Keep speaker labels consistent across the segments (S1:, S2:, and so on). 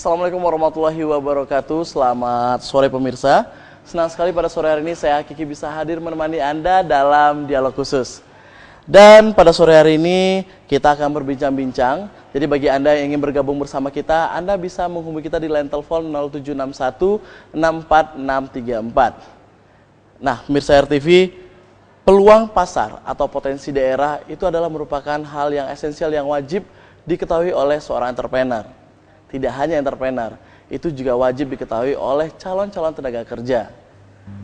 S1: Assalamualaikum warahmatullahi wabarakatuh. Selamat sore pemirsa. Senang sekali pada sore hari ini saya Kiki bisa hadir menemani Anda dalam dialog khusus. Dan pada sore hari ini kita akan berbincang-bincang. Jadi bagi Anda yang ingin bergabung bersama kita, Anda bisa menghubungi kita di line telepon 0761 64634. Nah, pemirsa RTV, peluang pasar atau potensi daerah itu adalah merupakan hal yang esensial yang wajib diketahui oleh seorang entrepreneur. Tidak hanya entrepreneur, itu juga wajib diketahui oleh calon-calon tenaga kerja.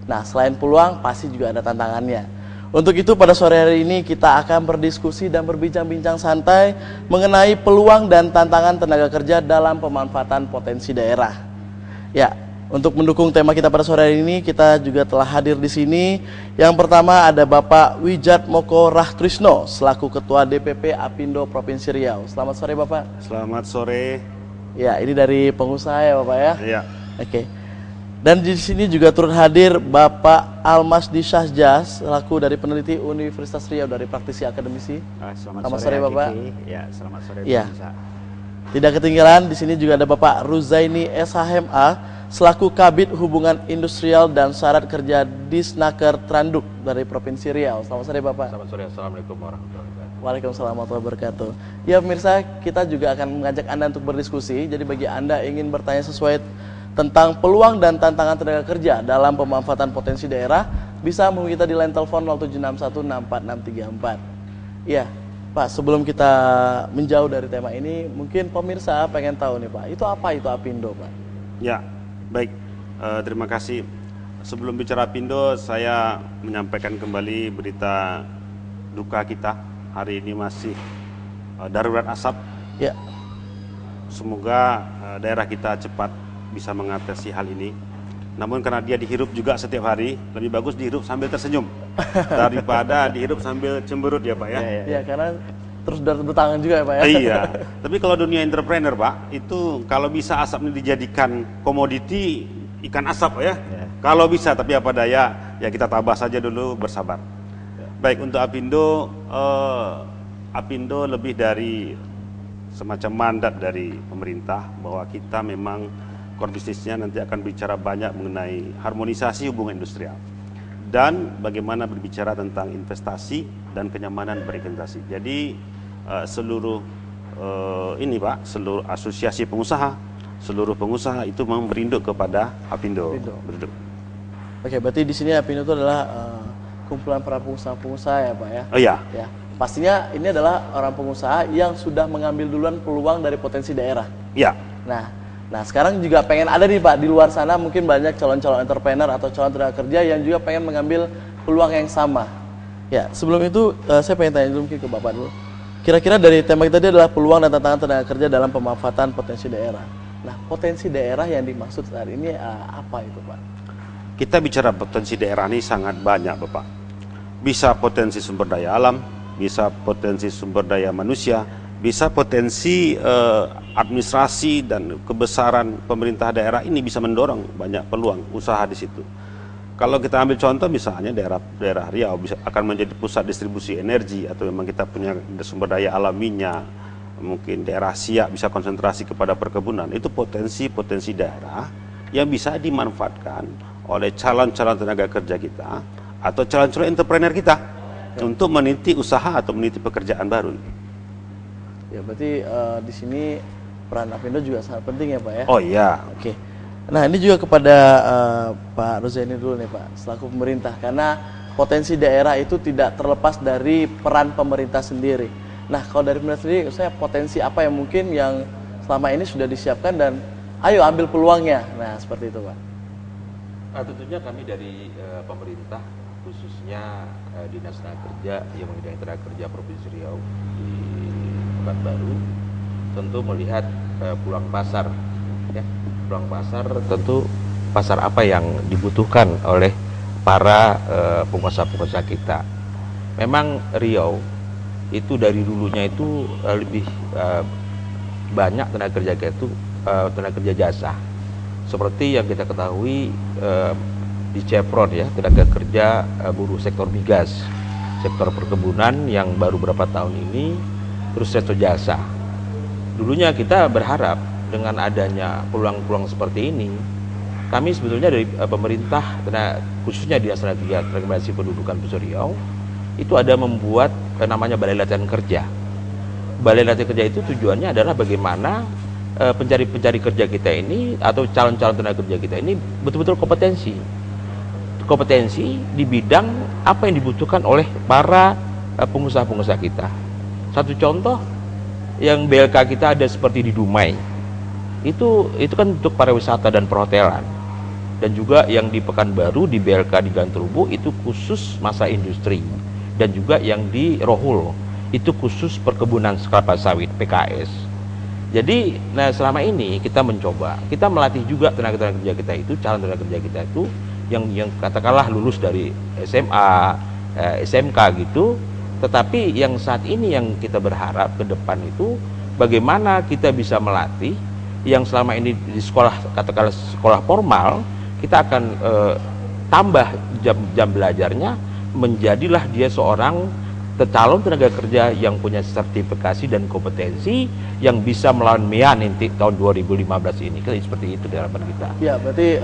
S1: Nah, selain peluang, pasti juga ada tantangannya. Untuk itu, pada sore hari ini kita akan berdiskusi dan berbincang-bincang santai mengenai peluang dan tantangan tenaga kerja dalam pemanfaatan potensi daerah. Ya, untuk mendukung tema kita pada sore hari ini, kita juga telah hadir di sini. Yang pertama ada Bapak Wijatmoko Rahtrisno, selaku Ketua DPP Apindo Provinsi Riau. Selamat sore, Bapak.
S2: Selamat sore.
S1: Ya, ini dari pengusaha ya Bapak ya?
S2: Iya.
S1: Oke. Dan di sini juga turut hadir Bapak Almasdi Syahjas, selaku dari peneliti Universitas Riau dari praktisi akademisi.
S2: Selamat
S1: sore Bapak.
S2: Kiki. Ya, selamat sore.
S1: Ya. Tidak ketinggalan, di sini juga ada Bapak Ruzaini SHMA, selaku Kabid Hubungan Industrial dan Syarat Kerja Disnaker Tranduk dari Provinsi Riau. Selamat sore Bapak.
S3: Selamat sore, Assalamualaikum warahmatullahi wabarakatuh.
S1: Waalaikumsalam warahmatullahi wabarakatuh. Ya pemirsa, kita juga akan mengajak Anda untuk berdiskusi. Jadi bagi Anda yang ingin bertanya sesuai tentang peluang dan tantangan tenaga kerja dalam pemanfaatan potensi daerah, bisa menghubungi kita di line telepon 0761 64634. Ya, Pak, sebelum kita menjauh dari tema ini, mungkin pemirsa pengen tahu nih Pak, itu apa itu Apindo Pak?
S2: Ya, baik. Terima kasih. Sebelum bicara Apindo, saya menyampaikan kembali berita duka kita. Hari ini masih darurat asap.
S1: Ya.
S2: Semoga daerah kita cepat bisa mengatasi hal ini. Namun karena dia dihirup juga setiap hari, lebih bagus dihirup sambil tersenyum daripada dihirup sambil cemberut ya Pak ya.
S1: Iya, karena terus bertangan juga ya Pak ya.
S2: Iya. Tapi kalau dunia entrepreneur Pak, itu kalau bisa asap ini dijadikan komoditi ikan asap ya. Kalau bisa, tapi apa daya, ya kita tabah saja dulu, bersabar. Baik, untuk Apindo, Apindo lebih dari semacam mandat dari pemerintah bahwa kita memang core bisnisnya nanti akan bicara banyak mengenai harmonisasi hubungan industrial dan bagaimana berbicara tentang investasi dan kenyamanan berinvestasi. Jadi seluruh ini Pak, seluruh asosiasi pengusaha, seluruh pengusaha itu memang berinduk kepada Apindo. Berinduk.
S1: Oke, berarti di sini Apindo itu adalah kumpulan para pengusaha-pengusaha ya Pak ya?
S2: Oh iya.
S1: Ya, pastinya ini adalah orang pengusaha yang sudah mengambil duluan peluang dari potensi daerah.
S2: Iya.
S1: Nah sekarang juga pengen ada nih Pak, di luar sana mungkin banyak calon-calon entrepreneur atau calon tenaga kerja yang juga pengen mengambil peluang yang sama. Ya, sebelum itu saya pengen tanya dulu mungkin ke Bapak dulu. Kira-kira dari tema kita tadi adalah peluang dan tantangan tenaga kerja dalam pemanfaatan potensi daerah. Nah, potensi daerah yang dimaksud saat ini apa itu Pak?
S2: Kita bicara potensi daerah ini sangat banyak Bapak. Bisa potensi sumber daya alam, bisa potensi sumber daya manusia, bisa potensi administrasi dan kebesaran pemerintah daerah ini bisa mendorong banyak peluang usaha di situ. Kalau kita ambil contoh misalnya daerah Riau bisa akan menjadi pusat distribusi energi atau memang kita punya sumber daya alaminya, mungkin daerah Siak bisa konsentrasi kepada perkebunan. Itu potensi daerah yang bisa dimanfaatkan oleh calon-calon tenaga kerja kita atau calon-calon entrepreneur kita untuk meniti usaha atau meniti pekerjaan baru.
S1: Ya, berarti di sini peran Apindo juga sangat penting ya Pak ya?
S2: Oh iya.
S1: Oke. Nah ini juga kepada Pak Ruzaini dulu nih Pak, selaku pemerintah, karena potensi daerah itu tidak terlepas dari peran pemerintah sendiri. Nah kalau dari pemerintah sendiri, saya potensi apa yang mungkin yang selama ini sudah disiapkan dan ayo ambil peluangnya. Nah seperti itu Pak.
S3: Tentunya kami dari pemerintah, khususnya Dinas Tenaga Kerja yang membidangi tenaga kerja Provinsi Riau di Pekanbaru, tentu melihat peluang pasar. Ya, peluang pasar tentu pasar apa yang dibutuhkan oleh para pengusaha-pengusaha kita. Memang Riau itu dari dulunya itu lebih banyak tenaga kerja itu tenaga kerja jasa. Seperti yang kita ketahui di Chevron ya, tenaga kerja buruh sektor migas, sektor perkebunan yang baru beberapa tahun ini, terus sektor jasa. Dulunya kita berharap dengan adanya peluang-peluang seperti ini, kami sebetulnya dari pemerintah, khususnya Dinas Tenaga Kerja Transmigrasi Pendudukan Provinsi Riau, itu ada membuat namanya Balai Latihan Kerja. Balai Latihan Kerja itu tujuannya adalah bagaimana pencari kerja kita ini atau calon-calon tenaga kerja kita ini betul-betul kompetensi di bidang apa yang dibutuhkan oleh para pengusaha-pengusaha kita. Satu contoh yang BLK kita ada seperti di Dumai, itu kan untuk pariwisata dan perhotelan, dan juga yang di Pekanbaru di BLK di Ganturubu itu khusus masa industri, dan juga yang di Rohul itu khusus perkebunan kelapa sawit PKS. Jadi, selama ini kita mencoba, kita melatih juga tenaga kerja kita itu, calon tenaga kerja kita itu yang katakanlah lulus dari SMA, SMK gitu. Tetapi yang saat ini yang kita berharap ke depan itu bagaimana kita bisa melatih yang selama ini di sekolah, katakanlah sekolah formal, kita akan tambah jam belajarnya, menjadilah dia seorang calon tenaga kerja yang punya sertifikasi dan kompetensi yang bisa melawan MEA nanti tahun 2015 ini. Seperti itu harapan kita. Ya,
S1: berarti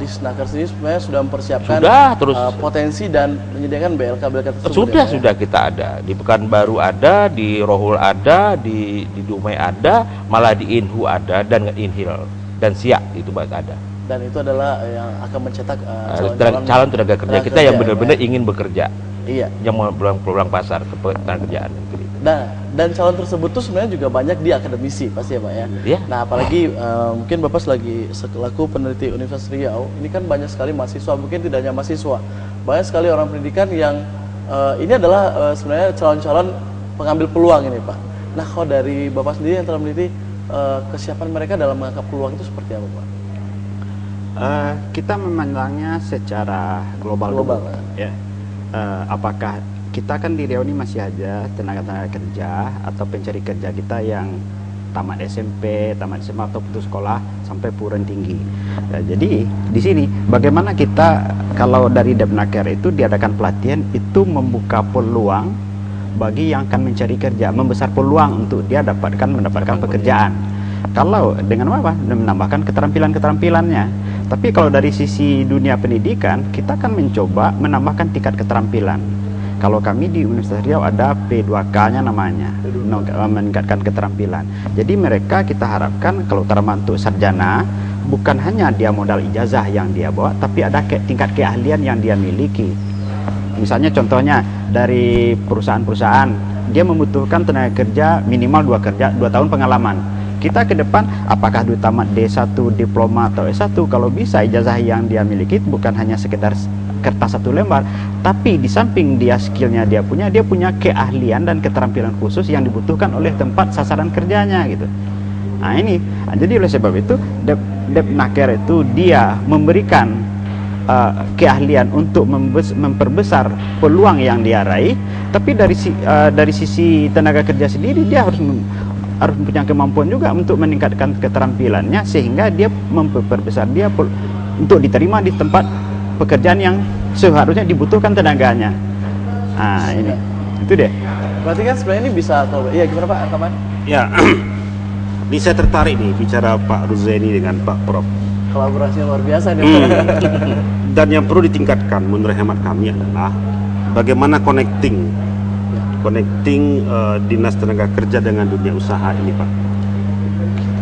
S1: di Snaker sendiri sebenarnya sudah mempersiapkan potensi dan menyediakan BLK tersebut.
S3: Sudah kita ada. Di Pekanbaru ada, di Rohul ada, di Dumai ada, malah di Inhu ada, dan Inhil dan Siak itu ada.
S1: Dan itu adalah yang akan mencetak
S3: calon tenaga kerja kita yang benar-benar ingin bekerja.
S1: Iya.
S3: Yang mau peluang pasar ketenaga kerjaan.
S1: Dan calon tersebut tuh sebenarnya juga banyak di akademisi pasti ya Pak ya.
S3: Iya.
S1: Nah apalagi mungkin Bapak selaku peneliti Universitas Riau, ini kan banyak sekali mahasiswa, mungkin tidak hanya mahasiswa, banyak sekali orang pendidikan yang ini adalah sebenarnya calon-calon pengambil peluang ini Pak. Nah kalau dari Bapak sendiri yang telah meneliti, kesiapan mereka dalam menangkap peluang itu seperti apa Pak?
S4: Kita memandangnya secara global dulu, ya. Apakah kita kan di Riau ini masih ada tenaga kerja atau pencari kerja kita yang tamat SMP, tamat SMA atau putus sekolah sampai perguruan tinggi. Jadi di sini bagaimana kita kalau dari Depnaker itu diadakan pelatihan itu membuka peluang bagi yang akan mencari kerja, membesar peluang untuk dia mendapatkan pekerjaan. Kalau dengan apa? Menambahkan keterampilannya. Tapi kalau dari sisi dunia pendidikan, kita akan mencoba menambahkan tingkat keterampilan. Kalau kami di Universitas Riau ada P2K-nya namanya, meningkatkan keterampilan. Jadi mereka kita harapkan kalau terutama untuk sarjana, bukan hanya dia modal ijazah yang dia bawa, tapi ada tingkat keahlian yang dia miliki. Misalnya contohnya dari perusahaan-perusahaan, dia membutuhkan tenaga kerja minimal 2 tahun pengalaman. Kita ke depan, apakah dia tamat D1, diploma atau S1, kalau bisa ijazah yang dia miliki bukan hanya sekedar kertas 1 lembar, tapi di samping dia skillnya dia punya keahlian dan keterampilan khusus yang dibutuhkan oleh tempat sasaran kerjanya gitu. Nah ini, jadi oleh sebab itu Depnaker itu dia memberikan keahlian untuk memperbesar peluang yang dia raih, tapi dari sisi tenaga kerja sendiri dia harus punya kemampuan juga untuk meningkatkan keterampilannya sehingga dia memperbesar dia untuk diterima di tempat pekerjaan yang seharusnya dibutuhkan tenaganya. Nah ini itu deh.
S1: Berarti kan sebenarnya ini bisa iya gimana Pak Arkaman?
S2: Ya, ini saya tertarik nih bicara Pak Ruzeni dengan Pak Prof.
S1: Kolaborasinya luar biasa nih.
S2: Dan yang perlu ditingkatkan menurut hemat kami adalah bagaimana connecting dinas tenaga kerja dengan dunia usaha ini Pak.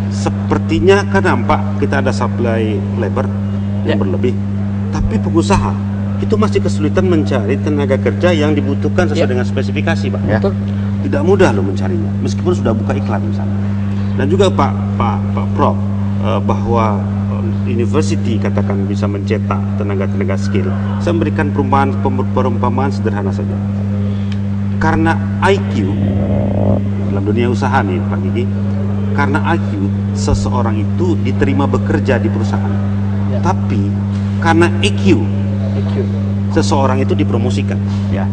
S2: Sepertinya kan nampak kita ada supply labor yang berlebih, tapi pengusaha itu masih kesulitan mencari tenaga kerja yang dibutuhkan sesuai dengan spesifikasi Pak.
S4: Ya.
S2: Tidak mudah loh mencarinya, meskipun sudah buka iklan misalnya. Dan juga Pak Prof, bahwa university katakan bisa mencetak tenaga skill. Saya memberikan perumpamaan sederhana saja. Karena IQ dalam dunia usaha nih Pak Gigi, karena IQ seseorang itu diterima bekerja di perusahaan, tapi karena EQ seseorang itu dipromosikan.
S4: Ya.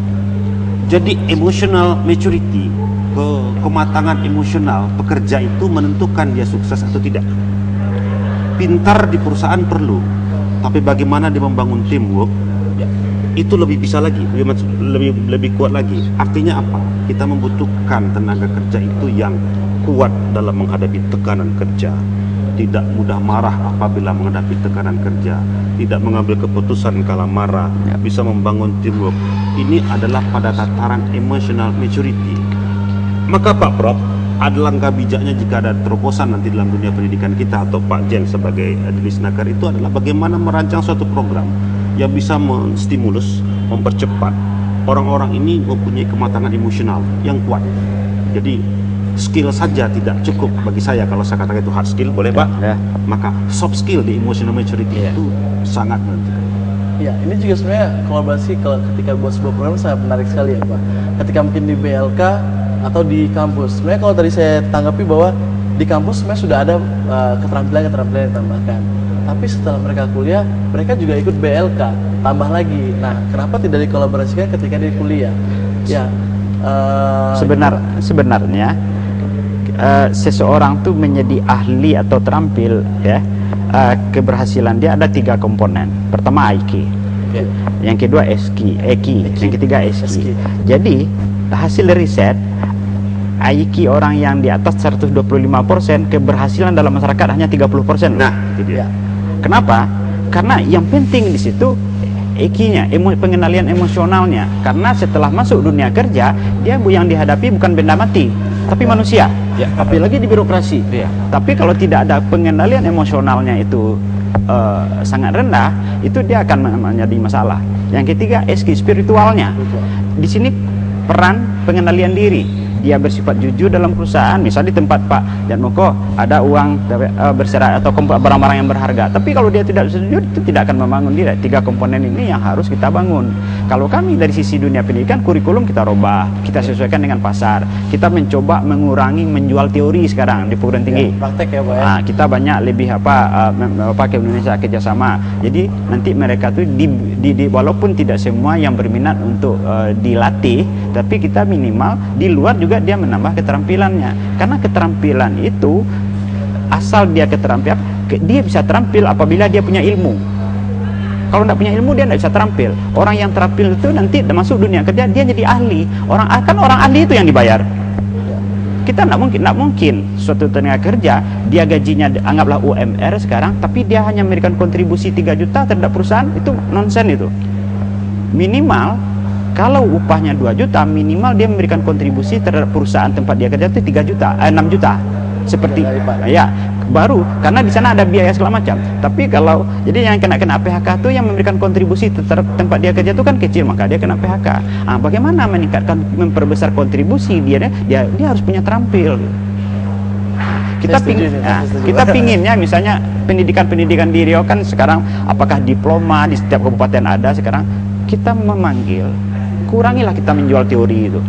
S2: Jadi emotional maturity, kematangan emosional pekerja itu menentukan dia sukses atau tidak. Pintar di perusahaan perlu, tapi bagaimana dia membangun teamwork itu lebih bisa lagi, lebih kuat lagi. Artinya apa? Kita membutuhkan tenaga kerja itu yang kuat dalam menghadapi tekanan kerja, tidak mudah marah apabila menghadapi tekanan kerja, tidak mengambil keputusan kala marah, bisa membangun teamwork. Ini adalah pada tataran emotional maturity. Maka Pak Prof, ada langkah bijaknya jika ada terobosan nanti dalam dunia pendidikan kita, atau Pak Jen sebagai Disnaker, itu adalah bagaimana merancang suatu program yang bisa menstimulus, mempercepat orang-orang ini mempunyai kematangan emosional yang kuat. Jadi skill saja tidak cukup bagi saya. Kalau saya katakan itu hard skill, boleh Pak? Maka soft skill di emotional maturity itu sangat menentukan.
S1: Ya, ini juga sebenarnya kolaborasi kalau ketika buat sebuah program sangat menarik sekali ya Pak. Ketika mungkin di BLK atau di kampus, sebenarnya kalau tadi saya tanggapi bahwa di kampus sebenarnya sudah ada keterampilan yang ditambahkan. Tapi setelah mereka kuliah, mereka juga ikut BLK, tambah lagi. Nah, kenapa tidak dikolaborasikan ketika di kuliah? Ya,
S4: sebenarnya seseorang tuh menjadi ahli atau terampil ya, keberhasilan dia ada 3 komponen. Pertama IQ, yang kedua EQ, yang ketiga SQ. Jadi hasil riset IQ orang yang di atas 125%, keberhasilan dalam masyarakat hanya 30%.
S2: Nah, itu dia.
S4: Kenapa? Karena yang penting di situ EQ-nya, pengendalian emosionalnya. Karena setelah masuk dunia kerja, dia yang dihadapi bukan benda mati, tapi manusia. Apalagi di birokrasi. Tapi kalau tidak ada pengendalian emosionalnya itu sangat rendah, itu dia akan menjadi masalah. Yang ketiga, SQ, spiritualnya. Di sini peran pengendalian diri. Dia bersifat jujur dalam perusahaan. Misal di tempat Pak Jatmoko ada uang berserat atau barang-barang yang berharga, tapi kalau dia tidak jujur, itu tidak akan membangun dia. 3 komponen ini yang harus kita bangun. Kalau kami dari sisi dunia pendidikan, kurikulum kita rubah, kita sesuaikan dengan pasar. Kita mencoba mengurangi menjual teori sekarang di perguruan tinggi.
S1: Praktek ya Pak ya.
S4: Nah, kita banyak lebih pakai Indonesia kerjasama. Jadi nanti mereka tuh walaupun tidak semua yang berminat untuk dilatih, tapi kita minimal di luar juga dia menambah keterampilannya. Karena keterampilan itu, asal dia keterampilan, dia bisa terampil apabila dia punya ilmu. Kalau tidak punya ilmu, dia tidak bisa terampil. Orang yang terampil itu nanti masuk dunia kerja, dia jadi ahli. Orang ahli itu yang dibayar. Kita tidak mungkin suatu tenaga kerja, dia gajinya anggaplah UMR sekarang, tapi dia hanya memberikan kontribusi 3 juta terhadap perusahaan, itu nonsen itu. Minimal kalau upahnya 2 juta, minimal dia memberikan kontribusi terhadap perusahaan tempat dia kerja itu 3 juta, 6 juta. Seperti ya, baru karena di sana ada biaya segala macam. Tapi kalau jadi yang kena PHK itu yang memberikan kontribusi terhadap tempat dia kerja itu kan kecil, maka dia kena PHK. Nah, bagaimana meningkatkan, memperbesar kontribusi dia harus punya terampil. Kita pinginnya misalnya pendidikan di Riau kan sekarang, apakah diploma di setiap kabupaten ada sekarang. Kita memanggil, kurangilah kita menjual teori itu,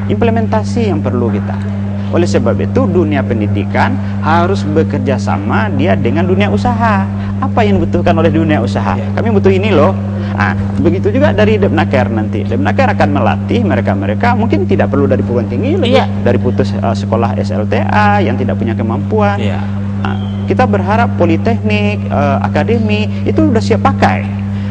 S4: implementasi yang perlu kita. Oleh sebab itu dunia pendidikan harus bekerja sama dia dengan dunia usaha. Apa yang dibutuhkan oleh dunia usaha? Kami butuh ini loh. Nah, begitu juga dari Depnaker nanti. Depnaker akan melatih mereka mungkin tidak perlu dari perguruan tinggi, dari putus sekolah SLTA yang tidak punya kemampuan. Nah, kita berharap politeknik, akademi itu sudah siap pakai.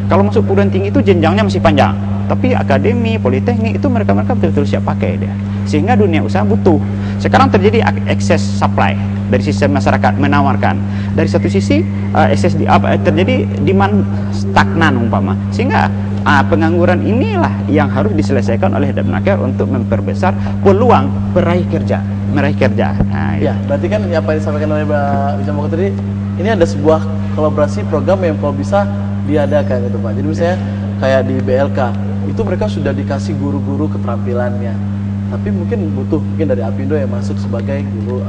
S4: Kalau masuk perguruan tinggi itu jenjangnya masih panjang, tapi akademi, politeknik itu mereka betul-betul siap pakai dia. Sehingga dunia usaha butuh. Sekarang terjadi excess supply dari sisi masyarakat menawarkan. Dari satu sisi terjadi demand stagnan umpama. Sehingga pengangguran inilah yang harus diselesaikan oleh Depnaker untuk memperbesar peluang meraih kerja. Nah,
S1: ya, berarti kan apa yang disampaikan oleh Mbak Wijamoko tadi, ini ada sebuah kolaborasi program yang kalau bisa diadakan gitu Pak. Jadi misalnya kayak di BLK itu mereka sudah dikasih guru-guru keterampilannya, tapi mungkin dari Apindo yang masuk sebagai guru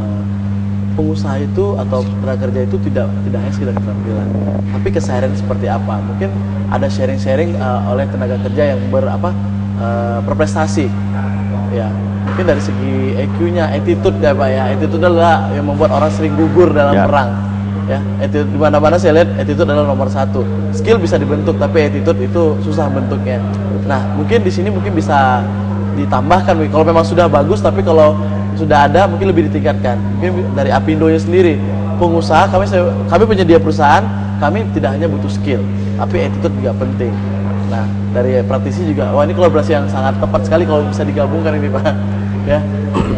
S1: pengusaha itu atau tenaga kerja itu tidak hanya sekedar keterampilan, tapi keseharian seperti apa. Mungkin ada sharing-sharing oleh tenaga kerja yang berprestasi. Ya, mungkin dari segi EQ-nya, attitude ya Pak ya. Attitude adalah yang membuat orang sering gugur dalam perang. Ya, attitude di mana-mana saya lihat attitude adalah nomor 1. Skill bisa dibentuk, tapi attitude itu susah bentuknya. Nah, mungkin di sini mungkin bisa ditambahkan kalau memang sudah bagus, tapi kalau sudah ada mungkin lebih ditingkatkan. Mungkin dari Apindo-nya sendiri, pengusaha kami penyedia perusahaan, kami tidak hanya butuh skill, tapi attitude juga penting. Nah, dari praktisi juga, wah ini kolaborasi yang sangat tepat sekali kalau bisa digabungkan ini Pak. Ya.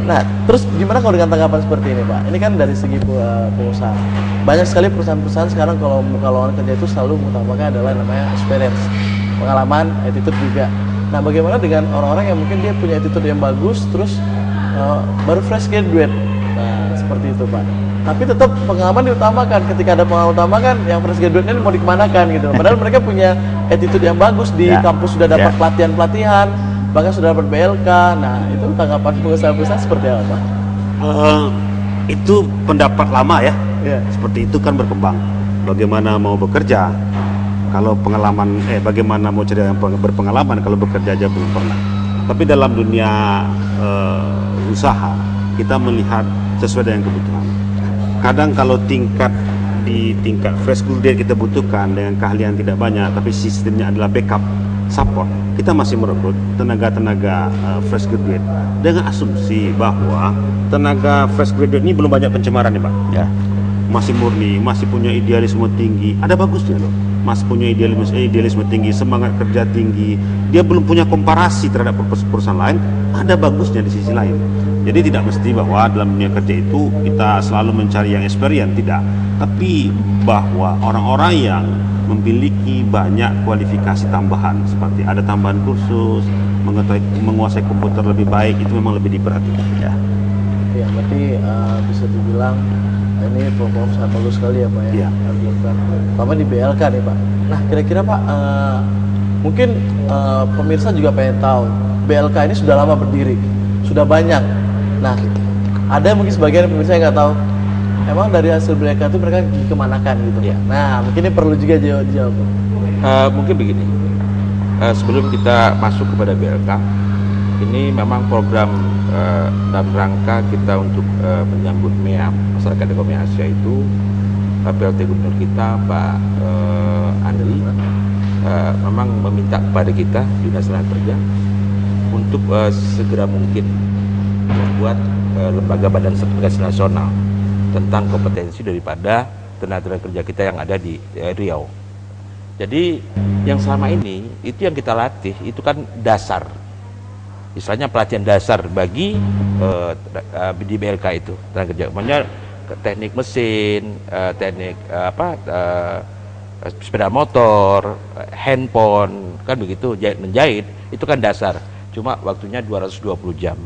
S1: Nah, terus gimana kalau dengan tanggapan seperti ini, Pak? Ini kan dari segi pengusaha. Banyak sekali perusahaan-perusahaan sekarang kalau membuka lowongan kerja itu selalu mengutamakan adalah namanya experience, pengalaman, attitude juga. Nah, bagaimana dengan orang-orang yang mungkin dia punya attitude yang bagus, terus baru fresh graduate? Nah, seperti itu, Pak. Tapi tetap pengalaman diutamakan. Ketika ada pengalaman utamakan, yang fresh graduate ini mau dikemanakan gitu. Padahal mereka punya attitude yang bagus di kampus, sudah dapat pelatihan-pelatihan, bahkan sudah dapat BLK. Nah, itu tanggapan pengusaha-pengusaha seperti apa, Pak?
S2: Itu pendapat lama ya.
S1: Iya.
S2: Seperti itu kan berkembang. Bagaimana mau bekerja kalau pengalaman, bagaimana mau cari yang berpengalaman kalau bekerja aja belum pernah. Tapi dalam dunia usaha kita melihat sesuai dengan kebutuhan. Kadang kalau di tingkat fresh graduate kita butuhkan dengan keahlian tidak banyak, tapi sistemnya adalah backup support. Kita masih merekrut tenaga-tenaga fresh graduate dengan asumsi bahwa tenaga fresh graduate ini belum banyak pencemaran nih, Pak.
S3: Ya.
S2: Masih murni, masih punya idealisme tinggi. Ada bagusnya loh. Masih punya idealisme tinggi, semangat kerja tinggi. Dia belum punya komparasi terhadap perusahaan lain. Ada bagusnya di sisi lain. Jadi tidak mesti bahwa dalam dunia kerja itu kita selalu mencari yang experience, tidak. Tapi bahwa orang-orang yang memiliki banyak kualifikasi tambahan, seperti ada tambahan kursus, menguasai komputer lebih baik, itu memang lebih diperhatikan. Ya,
S1: berarti bisa dibilang ini program sangat bagus sekali ya, Pak ya.
S2: Iya.
S1: Terutama di BLK nih, Pak. Nah, kira-kira Pak, mungkin pemirsa juga pengen tahu, BLK ini sudah lama berdiri, sudah banyak. Nah, ada mungkin sebagian pemirsa yang nggak tahu, emang dari hasil BLK itu mereka kemanakan gitu, Pak. Nah, mungkin ini perlu juga jawab.
S3: Mungkin begini, sebelum kita masuk kepada BLK, ini memang program dalam rangka kita untuk menyambut MEAM, Masyarakat Ekonomi Asia itu, PLT Gubernur kita Pak Andri memang meminta kepada kita Dinas Tenaga Kerja untuk segera mungkin membuat lembaga badan sertifikasi nasional tentang kompetensi daripada tenaga kerja kita yang ada di Riau. Jadi yang selama ini itu yang kita latih itu kan dasar, istilahnya pelatihan dasar bagi di BLK itu tenaga kerja, makanya teknik mesin, teknik sepeda motor, handphone, kan begitu, menjahit itu kan dasar. Cuma waktunya 220 jam.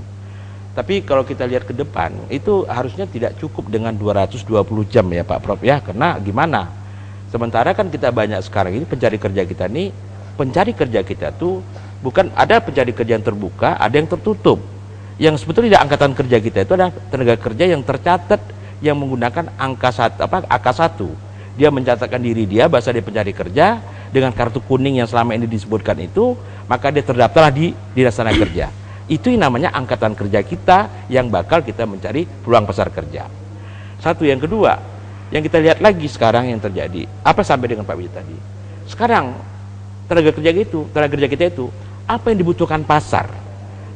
S3: Tapi kalau kita lihat ke depan, itu harusnya tidak cukup dengan 220 jam ya Pak Prof ya, karena gimana? Sementara kan kita banyak sekarang ini pencari kerja kita tuh bukan ada pencari kerja yang terbuka, ada yang tertutup. Yang sebetulnya di angkatan kerja kita itu ada tenaga kerja yang tercatat yang menggunakan AK1. Dia mencatatkan diri dia bahasa dia pencari kerja dengan kartu kuning yang selama ini disebutkan itu, maka dia terdaftarlah di Dinas Tenaga Kerja. Itu yang namanya angkatan kerja kita yang bakal kita mencari peluang pasar kerja. Satu, yang kedua, yang kita lihat lagi sekarang yang terjadi, apa sampai dengan Pak Widi tadi. Sekarang tenaga kerja kita itu apa yang dibutuhkan pasar?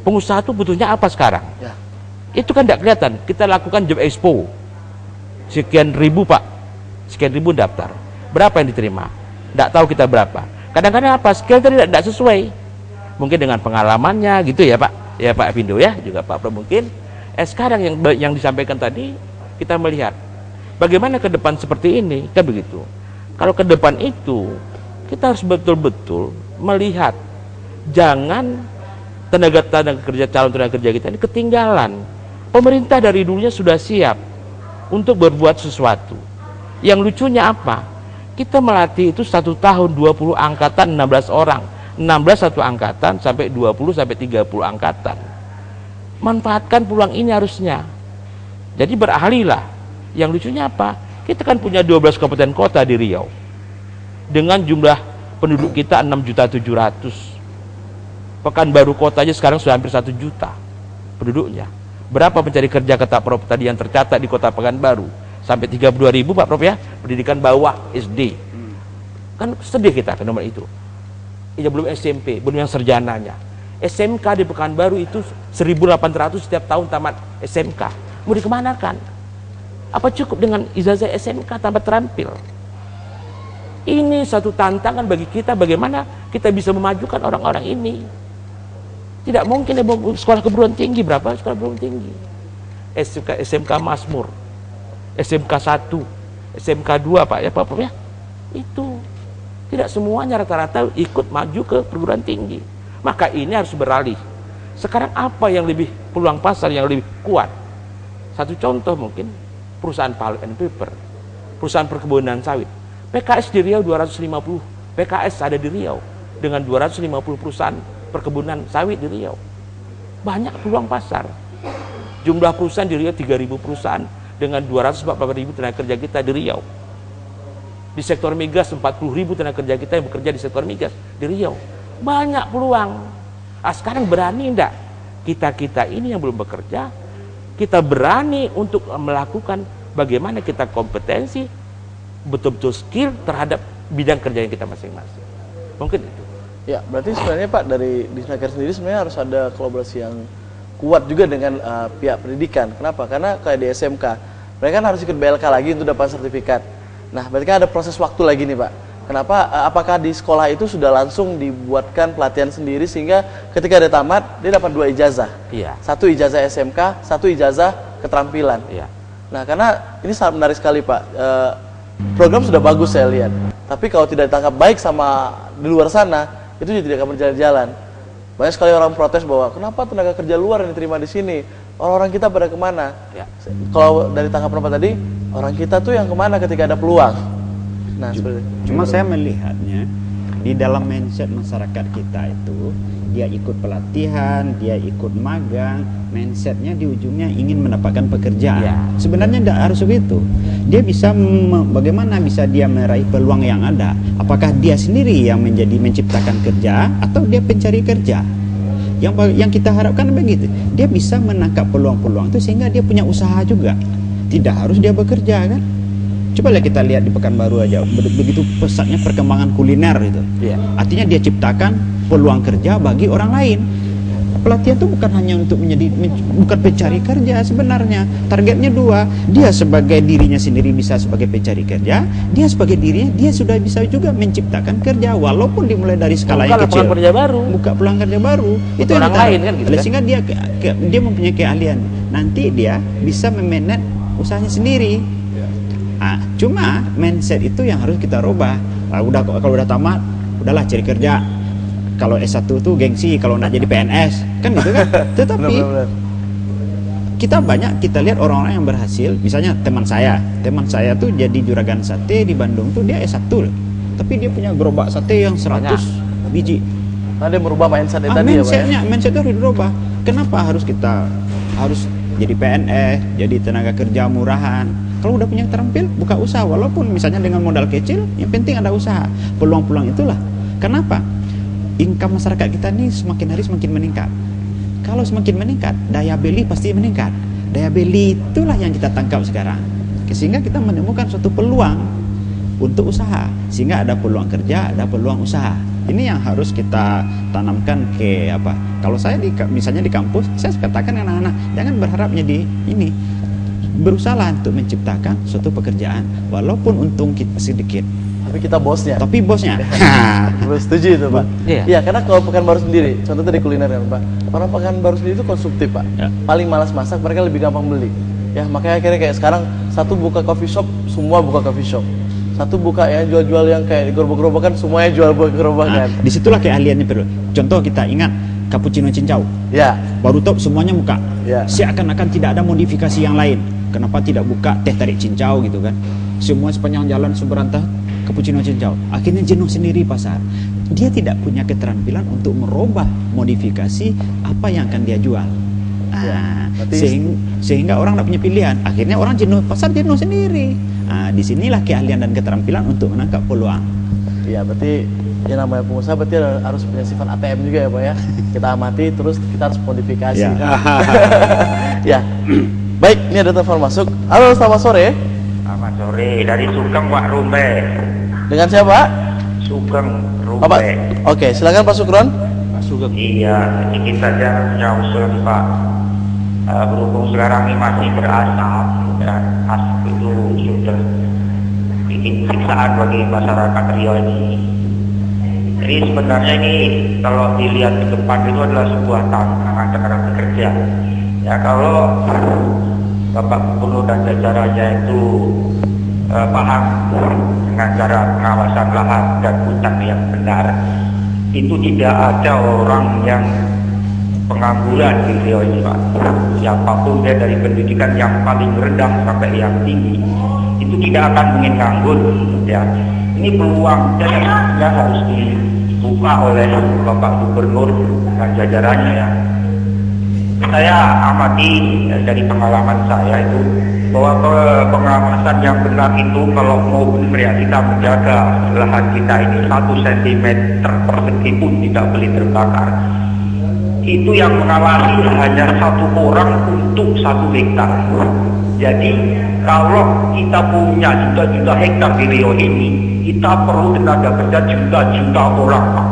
S3: Pengusaha itu butuhnya apa sekarang? Ya. Itu kan tidak kelihatan. Kita lakukan job expo, sekian ribu Pak, sekian ribu daftar. Berapa yang diterima? Tidak tahu kita berapa. Kadang-kadang apa? Skill tidak sesuai. Mungkin dengan pengalamannya gitu ya Pak. Ya Pak Pindo ya, juga Pak Pro mungkin. Sekarang yang disampaikan tadi kita melihat bagaimana ke depan seperti ini, kan begitu. Kalau ke depan itu kita harus betul-betul melihat, jangan calon tenaga kerja kita ini ketinggalan. Pemerintah dari dulunya sudah siap untuk berbuat sesuatu. Yang lucunya apa? Kita melatih itu 1 tahun 20 angkatan 16 orang. 16 satu angkatan sampai 20 sampai 30 angkatan. Manfaatkan peluang ini harusnya. Jadi beralihlah. Yang lucunya apa? Kita kan punya 12 kabupaten kota di Riau. Dengan jumlah penduduk kita 6.700.000. Pekanbaru kota aja sekarang sudah hampir 1 juta penduduknya. Berapa pencari kerja kata Prof tadi yang tercatat di kota Pekanbaru? Sampai 32.000 Pak Prof ya, pendidikan bawah SD. Kan sedih kita ke nomor itu. Ya belum SMP, belum yang sarjananya. SMK di Pekanbaru itu 1.800 setiap tahun tamat SMK. Mau dikemanakan? Apa cukup dengan ijazah SMK tanpa terampil? Ini satu tantangan bagi kita, bagaimana kita bisa memajukan orang-orang ini. Tidak mungkin sekolah keguruan tinggi, berapa sekolah keguruan tinggi?
S5: SMK Masmur, SMK 1, SMK 2 Pak ya Pak ya. Itu tidak semuanya rata-rata ikut maju ke perguruan tinggi. Maka ini harus beralih. Sekarang apa yang lebih peluang pasar yang lebih kuat? Satu contoh mungkin perusahaan pulp and paper, perusahaan perkebunan sawit. PKS di Riau 250 PKS ada di Riau dengan 250 perusahaan perkebunan sawit di Riau. Banyak peluang pasar. Jumlah perusahaan di Riau 3.000 perusahaan dengan 244.000 tenaga kerja kita di Riau. Di sektor migas 40.000 tenaga kerja kita yang bekerja di sektor migas di Riau. Banyak peluang. Sekarang berani enggak kita ini yang belum bekerja, kita berani untuk melakukan bagaimana kita kompetensi betul-betul skill terhadap bidang kerja yang kita masing-masing. Mungkin itu.
S1: Ya, berarti sebenarnya Pak dari Disnaker sendiri sebenarnya harus ada kolaborasi yang kuat juga dengan pihak pendidikan. Kenapa? Karena kayak di SMK, mereka kan harus ikut BLK lagi untuk dapat sertifikat. Nah, berarti kan ada proses waktu lagi nih Pak. Kenapa? Apakah di sekolah itu sudah langsung dibuatkan pelatihan sendiri sehingga ketika dia tamat, dia dapat 2 ijazah?
S5: Iya.
S1: 1 ijazah SMK, 1 ijazah keterampilan.
S5: Iya.
S1: Nah, karena ini sangat menarik sekali Pak. Program sudah bagus saya lihat. Tapi kalau tidak ditangkap baik sama di luar sana, itu juga tidak akan berjalan-jalan. Banyak sekali orang protes bahwa kenapa tenaga kerja luar yang diterima di sini, orang-orang kita pada kemana?
S5: Ya.
S1: Kalau dari tangkapan Pak tadi, orang kita tuh yang kemana ketika ada peluang? Nah, seperti itu.
S4: Cuma saya melihatnya di dalam mindset masyarakat kita itu, dia ikut pelatihan, dia ikut magang, mindsetnya di ujungnya ingin mendapatkan pekerjaan.
S5: Ya.
S4: Sebenarnya tidak harus begitu. Dia bisa bagaimana bisa dia meraih peluang yang ada? Apakah dia sendiri yang menciptakan kerja atau dia pencari kerja? Yang kita harapkan begitu. Dia bisa menangkap peluang-peluang itu sehingga dia punya usaha juga. Tidak harus dia bekerja kan? Coba kita lihat di Pekanbaru aja, begitu pesatnya perkembangan kuliner itu.
S5: Iya.
S4: Artinya dia ciptakan peluang kerja bagi orang lain. Pelatihan itu bukan hanya untuk bukan pencari kerja sebenarnya. Targetnya 2, dia sebagai dirinya sendiri bisa sebagai pencari kerja, dia sebagai dirinya dia sudah bisa juga menciptakan kerja walaupun dimulai dari skala yang kecil.
S5: Buka kerja baru.
S4: Buka peluang kerja baru. Itu
S5: orang
S4: yang
S5: lain kan gitu kan?
S4: Sehingga dia mempunyai keahlian. Nanti dia bisa memanage usahanya sendiri. Cuma mindset itu yang harus kita rubah. Kalau udah tamat, udahlah cari kerja. Kalau S1 tuh gengsi, kalau nggak jadi PNS, kan gitu kan. Tetapi kita lihat orang-orang yang berhasil. Misalnya teman saya tuh jadi juragan sate di Bandung tuh dia S1 loh. Tapi dia punya gerobak sate yang 100 biji.
S1: Nah, dia merubah mindset tadi ya Pak.
S4: Mindsetnya harus dirubah. Kenapa harus jadi PNS, jadi tenaga kerja murahan? Kalau udah punya terampil, buka usaha walaupun misalnya dengan modal kecil, yang penting ada usaha. Peluang-peluang itulah. Kenapa? Income masyarakat kita ini semakin hari semakin meningkat. Kalau semakin meningkat, daya beli pasti meningkat. Daya beli itulah yang kita tangkap sekarang. Sehingga kita menemukan suatu peluang untuk usaha. Sehingga ada peluang kerja, ada peluang usaha. Ini yang harus kita tanamkan ke apa? Kalau saya misalnya di kampus, saya katakan anak-anak jangan berharap jadi ini. Berusaha untuk menciptakan suatu pekerjaan walaupun untung kita sedikit.
S1: Tapi kita bosnya.
S4: Tapi bosnya.
S1: Setuju itu Pak.
S5: Iya.
S1: Iya, karena kalau Pekanbaru sendiri, contoh tadi kuliner kan Pak. Orang Pekanbaru sendiri itu konsumtif Pak.
S4: Ya.
S1: Paling malas masak, mereka lebih gampang beli. Ya, makanya akhirnya kayak sekarang satu buka coffee shop, semua buka coffee shop. Satu buka yang jual-jual yang kayak gerobak-gerobakan, semuanya jual gerobakan.
S4: Disitulah keahliannya perlu. Contoh kita ingat cappuccino cincau.
S1: Ya.
S4: Baru top semuanya buka.
S1: Ya.
S4: Seakan-akan tidak ada modifikasi yang lain. Kenapa tidak buka teh tarik cincau gitu kan? Semua sepanjang jalan Sumberantah cappuccino cincau. Akhirnya jenuh sendiri pasar. Dia tidak punya keterampilan untuk merubah modifikasi apa yang akan dia jual. Sehingga orang tidak punya pilihan. Akhirnya orang jenuh, pasar jenuh sendiri. Disinilah keahlian dan keterampilan untuk menangkap peluang.
S1: Iya, berarti yang namanya pengusaha berarti harus punya sifat ATM juga ya Pak ya. Kita amati terus kita harus modifikasi.
S4: Ya.
S1: Ya. Baik, ini ada telepon masuk. Halo, selamat sore.
S6: Selamat sore, dari Sugeng Pak Rumbe.
S1: Dengan siapa?
S6: Sugeng Rumbe.
S1: Pak. Oke, silakan Pak Sukron.
S5: Pak Sugeng.
S6: Iya, sedikit saja punya usul Pak. Berhubung sekarang ini masih berasap, ya, asap itu sudah bikin siksaan bagi masyarakat Riau ini. Jadi sebenarnya ini kalau dilihat ke depan itu adalah sebuah tantangan terhadap bekerja. Ya kalau Bapak Gubernur dan jajarannya itu paham dengan cara pengawasan lahan dan hutan yang benar. Itu tidak ada orang yang pengangguran di Riau ini, Pak. Siapapun dia dari pendidikan yang paling rendah sampai yang tinggi, itu tidak akan ingin nganggur. Ya, ini peluang yang harus dibuka oleh Bapak Gubernur dan jajarannya ya. Saya amati dari pengalaman saya itu bahwa pengawasan yang benar itu kalau mau benar ya kita menjaga lahan kita ini 1 cm persegi pun tidak boleh terbakar. Itu yang mengawasi hanya 1 orang untuk 1 hektar. Jadi kalau kita punya juta-juta hektar di Riau ini, kita perlu tenaga kerja juta-juta orang, Pak.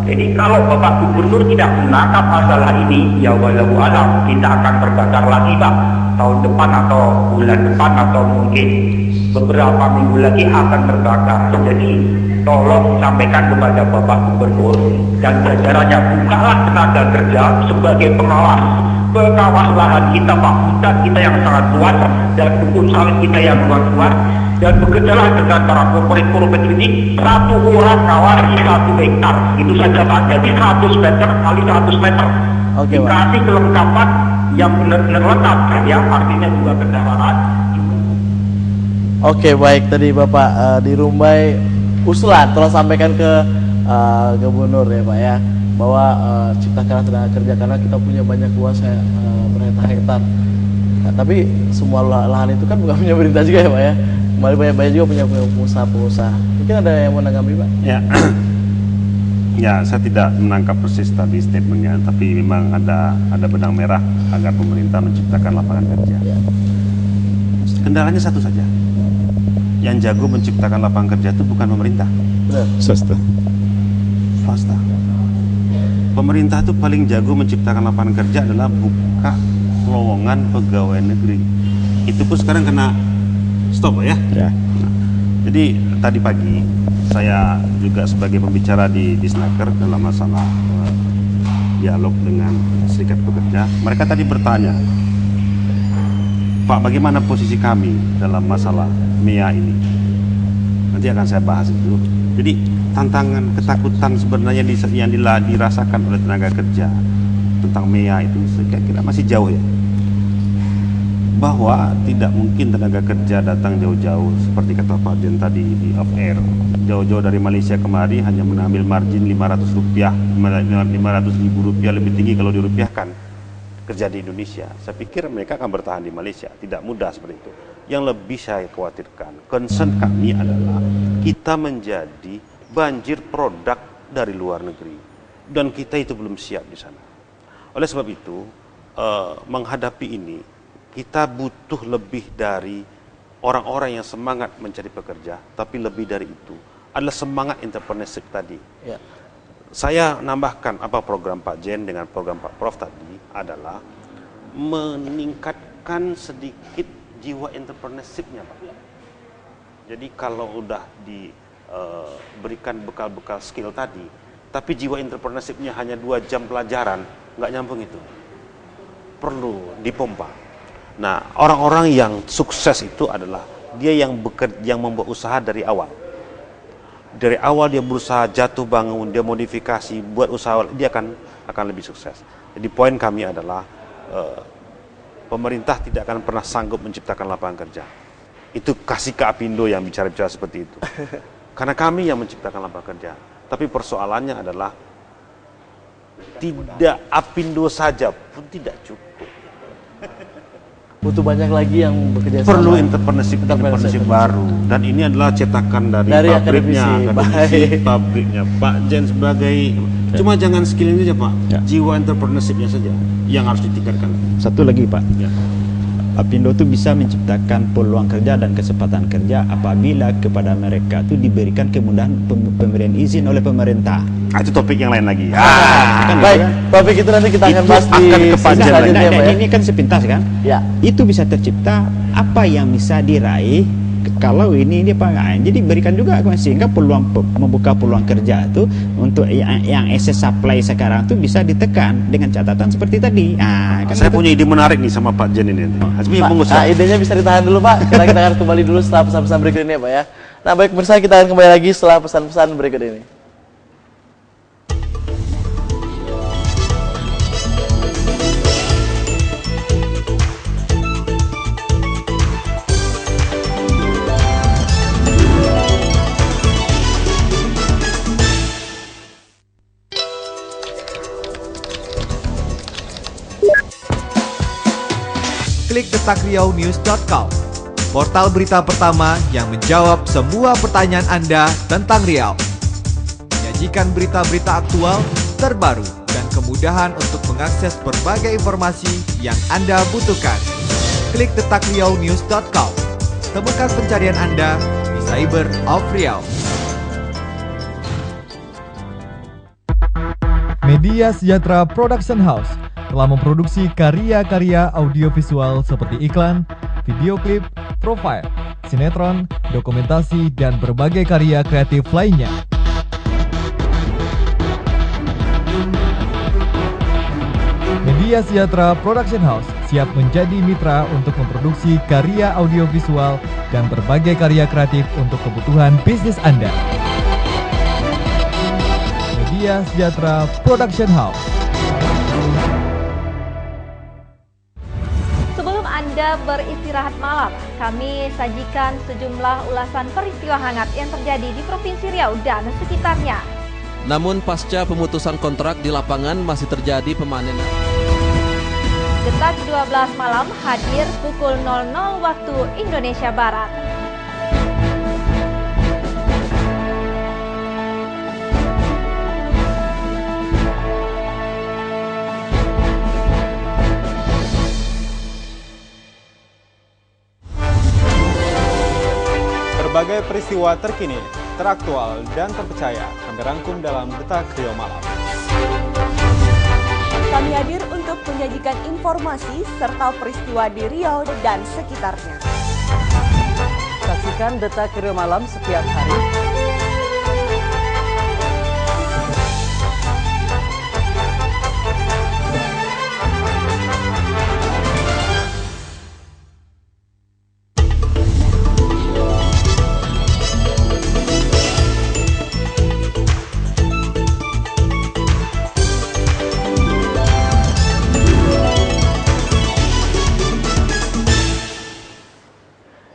S6: Jadi kalau Bapak Gubernur tidak menangkap masalah ini, ya walau alam kita akan terbakar lagi, Pak. Tahun depan atau bulan depan atau mungkin beberapa minggu lagi akan terbakar. Jadi tolong sampaikan kepada Bapak Gubernur dan jajarannya, bukalah tenaga kerja sebagai pengawas lahan kita, Pak. Hutan kita yang sangat luas dan kebun sawit kita yang luas, dan bekerjalah dengan cara korporat ini 1 orang ngawasi 1 hektar. Itu saja, Pak. Jadi 100 meter kali 100 meter.
S1: Oke, Pak.
S6: Dikasih kelengkapan yang benar-benar lengkap, ya, artinya juga kendaraan.
S1: Oke, baik, tadi Bapak di Rumbai usulan tolong sampaikan ke Gubernur ya Pak ya, bahwa ciptakan tenaga kerja karena kita punya banyak luas berhektar-hektar. Nah, tapi semua lahan itu kan bukan punya pemerintah juga ya Pak ya. Kembali banyak juga punya pengusaha-pengusaha. Mungkin ada yang mau menanggapi Pak?
S2: Ya, ya saya tidak menangkap persis tadi statementnya, tapi memang ada benang merah agar pemerintah menciptakan lapangan kerja.
S1: Ya.
S2: Kendalanya satu saja, yang jago menciptakan lapangan kerja itu bukan pemerintah,
S1: Benar.
S2: swasta. Pemerintah itu paling jago menciptakan lapangan kerja adalah buka lowongan pegawai negeri. Itu pun sekarang kena stop ya.
S4: Ya.
S2: Jadi tadi pagi saya juga sebagai pembicara di Snaker dalam masalah dialog dengan serikat pekerja, mereka tadi bertanya, Pak, bagaimana posisi kami dalam masalah MEA ini? Nanti akan saya bahas itu. Jadi tantangan, ketakutan sebenarnya yang dirasakan oleh tenaga kerja tentang MEA itu saya kira masih jauh ya. Bahwa tidak mungkin tenaga kerja datang jauh-jauh seperti kata Pak Jen tadi di off air, jauh-jauh dari Malaysia kemari hanya mengambil margin 500 ribu rupiah lebih tinggi kalau dirupiahkan kerja di Indonesia. Saya pikir mereka akan bertahan di Malaysia, tidak mudah seperti itu. Yang lebih saya khawatirkan, concern kami adalah kita menjadi banjir produk dari luar negeri dan kita itu belum siap di sana. Oleh sebab itu menghadapi ini kita butuh lebih dari orang-orang yang semangat mencari pekerja, tapi lebih dari itu adalah semangat entrepreneurship tadi.
S1: Ya.
S2: Saya nambahkan apa program Pak Jen dengan program Pak Prof tadi adalah meningkatkan sedikit jiwa entrepreneurship-nya, Pak. Jadi kalau udah diberikan bekal-bekal skill tadi, tapi jiwa entrepreneurship-nya hanya 2 jam pelajaran, nggak nyambung itu. Perlu dipompa. Nah, orang-orang yang sukses itu adalah dia yang membuat usaha dari awal. Dari awal dia berusaha jatuh bangun, dia modifikasi, buat usaha, dia akan lebih sukses. Jadi poin kami adalah pemerintah tidak akan pernah sanggup menciptakan lapangan kerja. Itu kasih ke Apindo yang bicara-bicara seperti itu. Karena kami yang menciptakan lapangan kerja. Tapi persoalannya adalah tidak Apindo saja pun tidak cukup.
S1: Butuh banyak lagi yang bekerja sama.
S2: Perlu entrepreneurship baru, dan ini adalah cetakan dari pabriknya pabriknya Pak Jen sebagai cuma jangan skill ini aja Pak, jiwa entrepreneurship-nya saja yang harus ditingkatkan.
S4: Satu lagi Pak, Apindo itu bisa menciptakan peluang kerja dan kesempatan kerja apabila kepada mereka itu diberikan kemudahan pemberian izin oleh pemerintah.
S2: Itu topik yang lain lagi.
S1: Baik, topik itu nanti kita akan bahas di sesi selanjutnya, Pak.
S4: Ini kan sepintas kan?
S1: Ya.
S4: Itu bisa tercipta apa yang bisa diraih kalau ini jadi berikan juga sehingga membuka peluang kerja itu untuk yang excess supply sekarang tuh bisa ditekan dengan catatan seperti tadi. Kan
S2: Saya punya ide menarik nih sama Pak Jen ini. Hasbi,
S1: Idenya bisa ditahan dulu Pak. Kita akan kembali dulu setelah pesan-pesan berikut ini ya Pak ya. Nah baik pemirsa, kita akan kembali lagi setelah pesan-pesan berikut ini.
S7: Klik detakriaunews.com, portal berita pertama yang menjawab semua pertanyaan Anda tentang Riau. Menyajikan berita-berita aktual, terbaru, dan kemudahan untuk mengakses berbagai informasi yang Anda butuhkan. Klik detakriaunews.com, temukan pencarian Anda di Cyber of Riau.
S8: Media Sejahtera Production House telah memproduksi karya-karya audiovisual seperti iklan, video klip, profile, sinetron, dokumentasi, dan berbagai karya kreatif lainnya. Media Sejahtera Production House siap menjadi mitra untuk memproduksi karya audiovisual dan berbagai karya kreatif untuk kebutuhan bisnis Anda. Media Sejahtera Production House.
S9: Sebelum Anda beristirahat malam, kami sajikan sejumlah ulasan peristiwa hangat yang terjadi di Provinsi Riau dan sekitarnya.
S10: Namun pasca pemutusan kontrak di lapangan masih terjadi pemanenan.
S9: Detak 12 malam hadir pukul 00 waktu Indonesia Barat.
S11: Berbagai peristiwa terkini, teraktual, dan terpercaya kami rangkum dalam Detak Riau Malam.
S12: Kami hadir untuk menyajikan informasi serta peristiwa di Riau dan sekitarnya.
S13: Saksikan Detak Riau Malam setiap hari.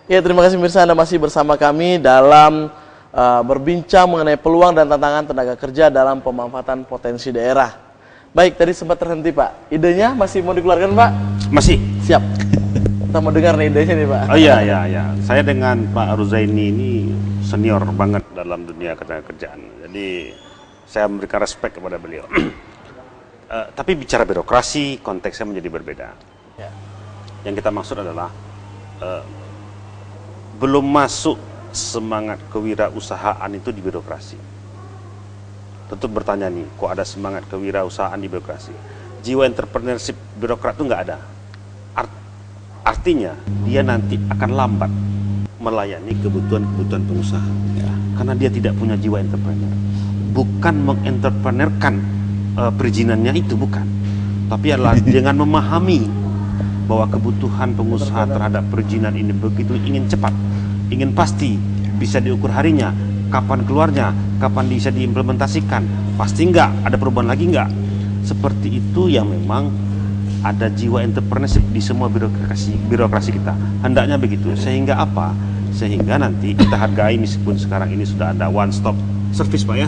S1: Ya, terima kasih pemirsa, Anda masih bersama kami dalam berbincang mengenai peluang dan tantangan tenaga kerja dalam pemanfaatan potensi daerah. Baik, tadi sempat terhenti Pak. Idenya masih mau dikeluarkan Pak?
S2: Masih.
S1: Siap. Kita mau dengar nih idenya nih Pak.
S2: Oh iya. Saya dengan Pak Ruzaini ini senior banget dalam dunia ketenaga kerjaan. Jadi saya memberikan respek kepada beliau. Tapi bicara birokrasi, konteksnya menjadi berbeda.
S1: Ya.
S2: Yang kita maksud adalah belum masuk semangat kewirausahaan itu di birokrasi. Tentu bertanya nih, kok ada semangat kewirausahaan di birokrasi? Jiwa entrepreneurship birokrat itu nggak ada. Artinya dia nanti akan lambat melayani kebutuhan-kebutuhan pengusaha, karena dia tidak punya jiwa entrepreneur. Bukan mengentrepreneur-kan perizinannya itu, bukan, tapi adalah dengan memahami bahwa kebutuhan pengusaha terhadap perizinan ini begitu ingin cepat, ingin pasti, bisa diukur harinya, kapan keluarnya, kapan bisa diimplementasikan, pasti enggak, ada perubahan lagi enggak. Seperti itu yang memang ada jiwa entrepreneurship di semua birokrasi kita. Hendaknya begitu, sehingga apa? Sehingga nanti kita hargai meskipun sekarang ini sudah ada one stop service Pak ya.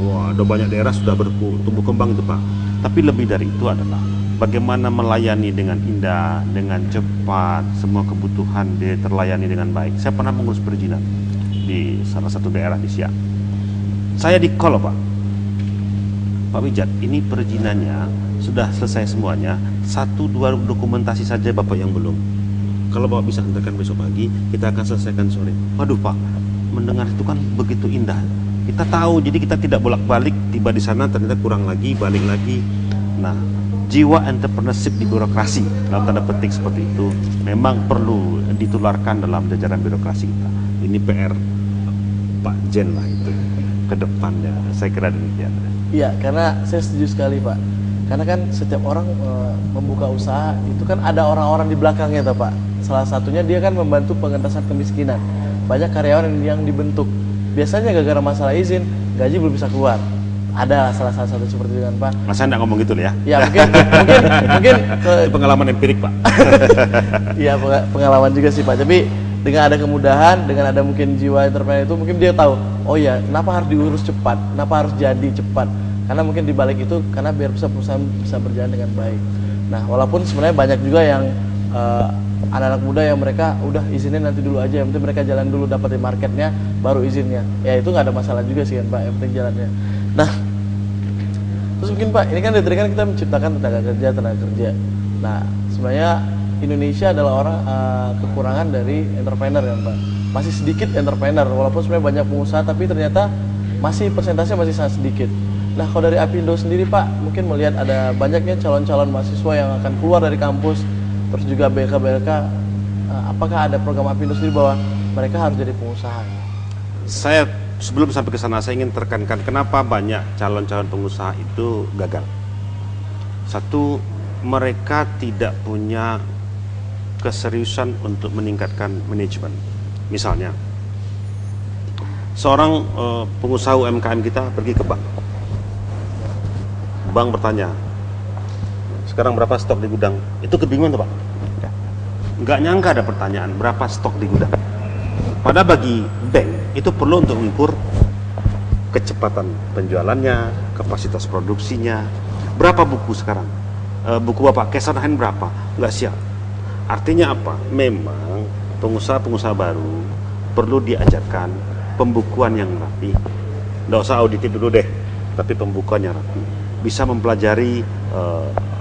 S2: Wah, ada banyak daerah sudah bertumbuh kembang itu Pak. Tapi lebih dari itu adalah bagaimana melayani dengan indah, dengan cepat, semua kebutuhan dia terlayani dengan baik. Saya pernah mengurus perizinan di salah satu daerah di Siak. Saya di call Pak Wijat, ini perizinannya sudah selesai semuanya, 1-2 dokumentasi saja Bapak yang belum. Kalau Bapak bisa hantarkan besok pagi, kita akan selesaikan sore. Waduh Pak, mendengar itu kan begitu indah. Kita tahu, jadi kita tidak bolak-balik, tiba di sana ternyata kurang lagi, balik lagi. Nah, jiwa entrepreneurship di birokrasi dalam tanda petik seperti itu memang perlu ditularkan dalam jajaran birokrasi kita. Ini PR Pak Jen lah itu ke depannya. Saya kira demikian.
S1: Iya, karena saya setuju sekali Pak. Karena kan setiap orang membuka usaha itu kan ada orang-orang di belakangnya toh Pak. Salah satunya dia kan membantu pengentasan kemiskinan. Banyak karyawan yang dibentuk. Biasanya gara-gara masalah izin, gaji belum bisa keluar. Ada salah satu seperti itu kan Pak.
S2: Masa enggak ngomong gitu ya?
S1: Ya mungkin
S2: itu pengalaman empirik Pak.
S1: Iya pengalaman juga sih Pak. Tapi dengan ada kemudahan, dengan ada mungkin jiwa entrepreneur itu, mungkin dia tahu, oh ya kenapa harus diurus cepat, kenapa harus jadi cepat. Karena mungkin di balik itu karena biar perusahaan bisa berjalan dengan baik. Nah walaupun sebenarnya banyak juga yang anak-anak muda yang mereka udah izinnya nanti dulu aja, yang penting mereka jalan dulu dapetin marketnya baru izinnya. Ya itu nggak ada masalah juga sih kan Pak, yang penting jalannya. Nah terus mungkin Pak, ini kan dari kan kita menciptakan tenaga kerja. Nah sebenarnya Indonesia adalah orang kekurangan dari entrepreneur ya Pak. Masih sedikit entrepreneur, walaupun sebenarnya banyak pengusaha tapi ternyata masih persentasenya masih sangat sedikit. Nah kalau dari Apindo sendiri Pak, mungkin melihat ada banyaknya calon-calon mahasiswa yang akan keluar dari kampus, terus juga BLK, apakah ada program Apindo sendiri bahwa mereka harus jadi pengusaha?
S2: Saya sebelum sampai ke sana, saya ingin tekankan kenapa banyak calon-calon pengusaha itu gagal. Satu, mereka tidak punya keseriusan untuk meningkatkan manajemen. Misalnya, seorang pengusaha UMKM kita pergi ke bank. Bank bertanya, sekarang berapa stok di gudang? Itu kebingungan tuh Pak. Nggak nyangka ada pertanyaan berapa stok di gudang. Padahal bagi bank itu perlu untuk mengukur kecepatan penjualannya, kapasitas produksinya. Berapa buku sekarang? Buku Bapak cash on hand berapa? Nggak siap. Artinya apa? Memang pengusaha-pengusaha baru perlu diajarkan pembukuan yang rapi. Nggak usah auditif dulu deh, tapi pembukuan yang rapi. Bisa mempelajari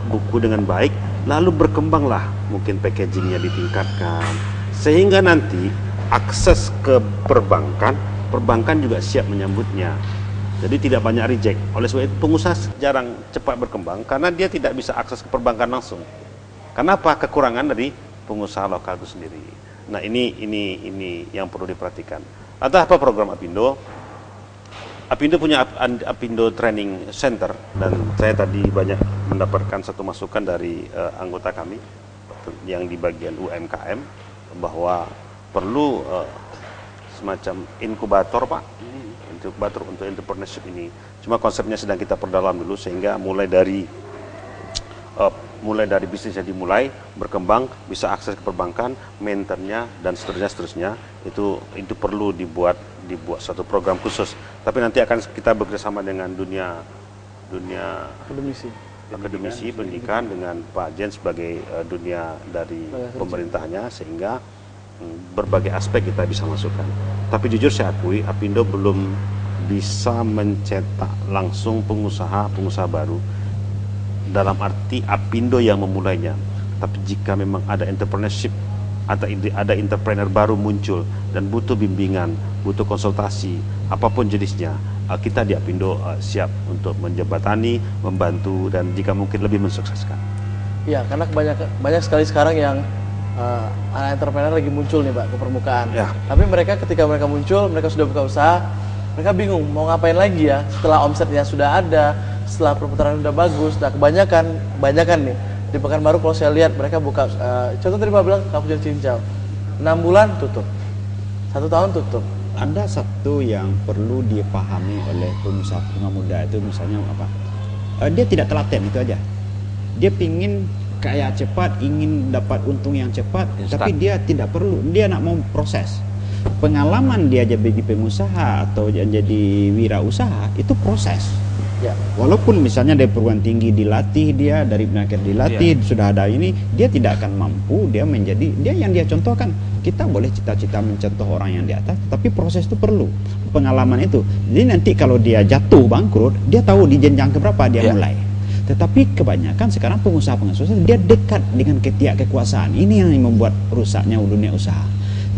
S2: buku dengan baik, lalu berkembanglah, mungkin packagingnya ditingkatkan, sehingga nanti akses ke perbankan juga siap menyambutnya. Jadi tidak banyak reject. Oleh sebab itu pengusaha jarang cepat berkembang karena dia tidak bisa akses ke perbankan langsung. Kenapa? Kekurangan dari pengusaha lokal itu sendiri. Nah ini yang perlu diperhatikan. Ada apa program Apindo? Apindo punya Apindo Training Center, dan saya tadi banyak mendapatkan satu masukan dari anggota kami yang di bagian UMKM bahwa perlu semacam inkubator Pak, inkubator untuk entrepreneurship ini. Cuma konsepnya sedang kita perdalam dulu sehingga mulai dari bisnisnya dimulai berkembang, bisa akses ke perbankan, mentornya dan seterusnya itu perlu dibuat suatu program khusus. Tapi nanti akan kita bekerjasama dengan dunia akademisi pendidikan dengan Pak Jen sebagai dunia dari pemerintahnya, sehingga berbagai aspek kita bisa masukkan. Tapi jujur saya akui Apindo belum bisa mencetak langsung pengusaha baru dalam arti Apindo yang memulainya. Tapi jika memang ada entrepreneurship, ada entrepreneur baru muncul dan butuh bimbingan, butuh konsultasi, apapun jenisnya, kita di Apindo siap untuk menjembatani, membantu, dan jika mungkin lebih mensukseskan.
S1: Iya, karena banyak sekali sekarang yang anak entrepreneur lagi muncul nih Pak ke permukaan. Ya. Tapi ketika mereka muncul, mereka sudah buka usaha, mereka bingung mau ngapain lagi ya setelah omsetnya sudah ada, setelah perputaran udah bagus. Nah kebanyakan nih di Pekanbaru kalau saya lihat mereka buka, contoh tadi Pak bilang Kapujal Cincau, 6 bulan tutup, 1 tahun tutup.
S4: Ada satu yang perlu dipahami oleh pengusaha muda itu, misalnya apa? Dia tidak telaten, itu aja. Dia pingin kaya cepat, ingin dapat untung yang cepat, tapi dia tidak perlu, dia nak mau proses. Pengalaman dia jadi pengusaha atau jadi wirausaha itu proses. Ya. Walaupun misalnya dari perguruan tinggi dilatih dia, dari penakir dilatih, sudah ada ini, dia tidak akan mampu, dia yang dia contohkan. Kita boleh cita-cita mencontoh orang yang di atas, tapi proses itu perlu pengalaman itu. Jadi nanti kalau dia jatuh bangkrut, dia tahu di jenjang keberapa dia mulai. Tetapi kebanyakan sekarang pengusaha-pengusaha dia dekat dengan ketiak kekuasaan. Ini yang membuat rusaknya dunia usaha.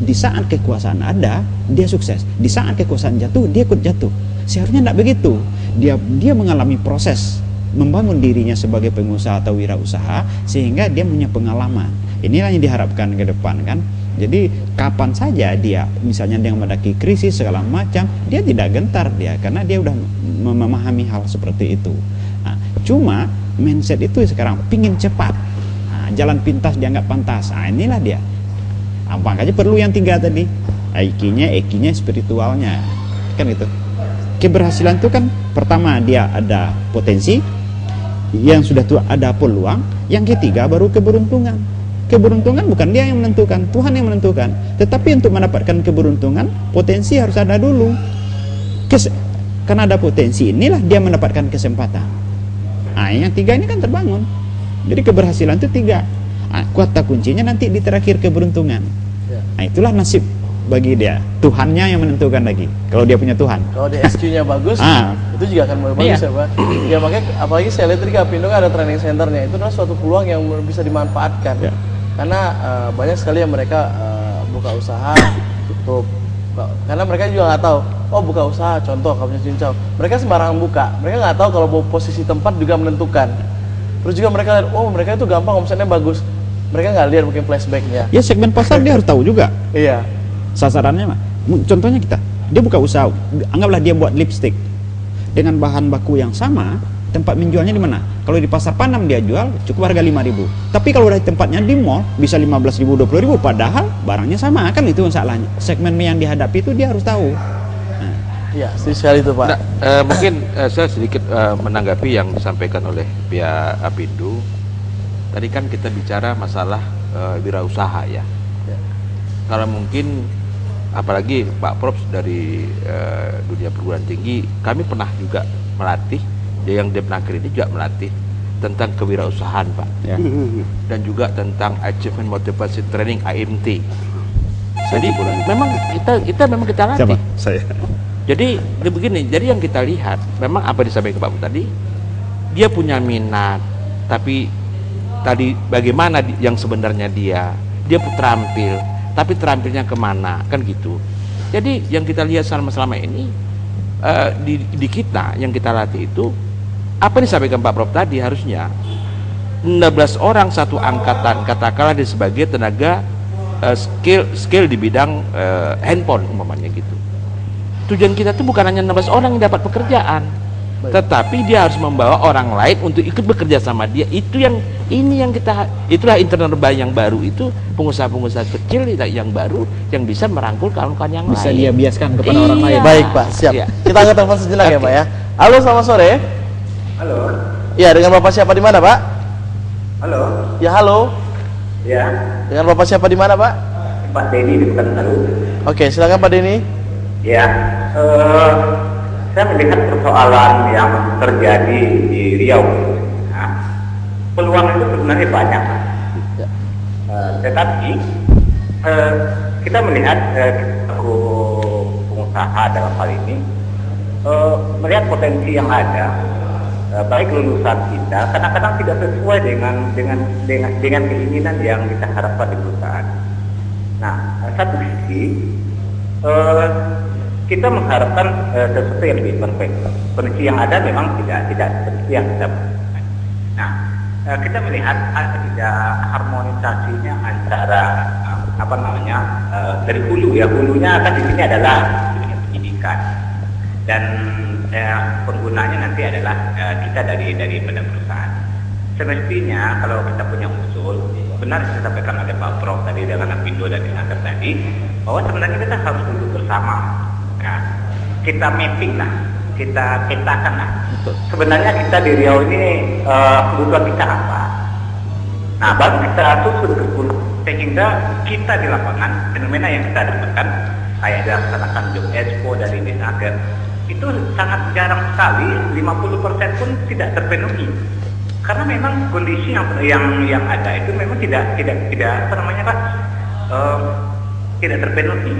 S4: Di saat kekuasaan ada, dia sukses. Di saat kekuasaan jatuh, dia ikut jatuh. Seharusnya tidak begitu. Dia mengalami proses membangun dirinya sebagai pengusaha atau wirausaha sehingga dia punya pengalaman. Inilah yang diharapkan ke depan kan. Jadi kapan saja dia, misalnya dia mendaki krisis segala macam, dia tidak gentar dia, karena dia udah memahami hal seperti itu. Nah, cuma mindset itu sekarang pingin cepat. Nah, jalan pintas dianggap pantas. Nah, inilah dia. Makanya perlu yang 3 tadi. Ekinya, spiritualnya. Kan itu. Keberhasilan itu kan pertama dia ada potensi, yang sudah ada peluang, yang ketiga baru keberuntungan. Keberuntungan bukan dia yang menentukan, Tuhan yang menentukan. Tetapi untuk mendapatkan keberuntungan, potensi harus ada dulu. Karena ada potensi, inilah dia mendapatkan kesempatan. Nah, yang 3 ini kan terbangun. Jadi keberhasilan itu 3. Nah, kata kuncinya nanti di terakhir keberuntungan. Nah, itulah nasib bagi dia. Tuhannya yang menentukan lagi. Kalau dia punya Tuhan.
S1: Kalau di SQ-nya bagus, itu juga akan bagus ya Pak. Ya makanya apalagi saya lihat di Apindo ada training centernya. Itu adalah suatu peluang yang bisa dimanfaatkan. Karena banyak sekali yang mereka buka usaha, tutup. Karena mereka juga nggak tahu. Oh, buka usaha, contoh kamu cincau. Mereka sembarangan buka. Mereka nggak tahu kalau posisi tempat juga menentukan. Terus juga mereka lihat, oh mereka itu gampang, omsetnya bagus. Mereka nggak lihat mungkin flashbacknya.
S4: Ya segmen pasar dia harus tahu juga.
S1: Iya.
S4: Sasarannya mah. Contohnya dia buka usaha, anggaplah dia buat lipstick dengan bahan baku yang sama, tempat menjualnya di mana? Kalau di pasar Panam dia jual cukup harga 5.000. Tapi kalau dari tempatnya di mall bisa 15.000, 20.000, padahal barangnya sama, kan itu masalahnya. Segmen yang dihadapi itu dia harus tahu.
S1: Iya, sekali itu Pak.
S5: Mungkin saya sedikit menanggapi yang disampaikan oleh pihak Apindo. Tadi kan kita bicara masalah wirausaha ya. Kalau mungkin apalagi Pak Prof dari dunia perguruan tinggi, kami pernah juga melatih, yang Depnaker ini juga melatih tentang kewirausahaan Pak, dan juga tentang Achievement Motivation Training (AMT). Jadi memang kita latih.
S2: Siapa? Saya.
S5: Jadi begini, jadi yang kita lihat memang apa disampaikan Pak Prof tadi, dia punya minat, tapi tadi bagaimana yang sebenarnya dia terampil. Tapi terampilnya kemana, kan gitu. Jadi yang kita lihat selama ini di kita yang kita latih itu apa yang disampaikan Pak Prof tadi, harusnya 16 orang satu angkatan, katakanlah di sebagai tenaga skill di bidang handphone umpamanya gitu. Tujuan kita tuh bukan hanya 16 orang yang dapat pekerjaan, tetapi dia harus membawa orang lain untuk ikut bekerja sama dia. Itulah entrepreneur yang baru itu, pengusaha-pengusaha kecil yang baru yang bisa merangkul kawan-kawan yang
S4: bisa
S5: lain.
S4: Bisa dia biaskan kepada orang lain.
S1: Baik Pak, siap. Kita angkat telepon sejenak ya Pak ya. Halo, selamat sore.
S6: Halo.
S1: Ya, dengan Bapak siapa di mana Pak?
S6: Halo.
S1: Ya, halo.
S6: Ya.
S1: Dengan Bapak siapa di mana Pak?
S6: Pak Denny di Pekanbaru.
S1: Oke, silakan Pak Denny.
S6: Ya. Saya melihat persoalan yang terjadi di Riau. Nah, peluang itu sebenarnya banyak. Tetapi kita melihat aku pengusaha dalam hal ini melihat potensi yang ada, baik lulusan kita kadang-kadang tidak sesuai dengan keinginan yang kita harapkan di perusahaan. Nah, satu sisi kita mengharapkan sesuatu yang lebih perfect. Kondisi yang ada memang tidak seperti yang kita butuhkan. Nah, kita melihat ada tidak harmonisasinya antara dari hulu ya, hulunya kan di sini adalah dunia pendidikan, dan penggunanya nanti adalah kita dari pada perusahaan. Semestinya kalau kita punya usul, benar disampaikan oleh Pak Prof tadi dengan Apindo dan Depnaker tadi, bahwa sebenarnya kita harus duduk bersama. Nah, kita mapping lah, kita petakan lah. Sebenarnya kita di Riau ini kebutuhan kita apa? Nah, baru kita susun ke hulu, sehingga kita di lapangan fenomena yang kita dapatkan kayak dilaksanakan job expo dari Depnaker itu sangat jarang sekali, 50% pun tidak terpenuhi. Karena memang kondisi yang ada itu memang tidak tidak terpenuhi.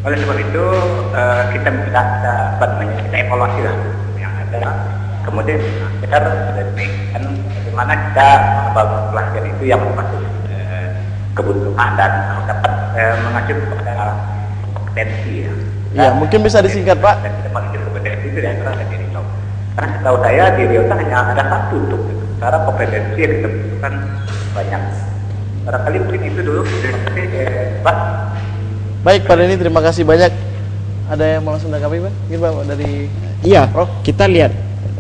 S6: Oleh sebab itu kita evaluasi lah yang ada, kemudian kita mendeteksikan bagaimana kita membangun pelatihan itu yang berbasis kebutuhan dan dapat mengacu kepada kompetensi ya.
S1: Ya, mungkin bisa disingkat Pak.
S6: Dan kita mengacu kompetensi itu adalah di Riau. Karena setahu saya di Riau hanya ada satu untuk secara kompetensi yang kita butuhkan banyak. Barangkali mungkin itu dulu. Terima kasih, Pak.
S1: Baik, Pak Denny, terima kasih banyak. Ada yang mau langsung tanggapi, Pak? Mungkin Pak dari
S4: Iya,
S1: Prof.
S4: kita lihat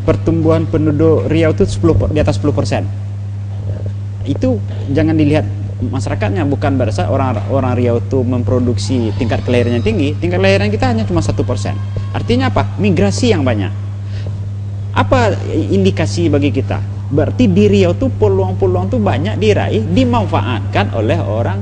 S4: pertumbuhan penduduk Riau itu di atas 10%. Itu jangan dilihat masyarakatnya, bukan berasa orang Riau itu memproduksi tingkat kelahiran yang tinggi. Tingkat kelahiran kita hanya cuma 1%. Artinya apa? Migrasi yang banyak. Apa indikasi bagi kita? Berarti di Riau tuh peluang-peluang tuh banyak diraih, dimanfaatkan oleh orang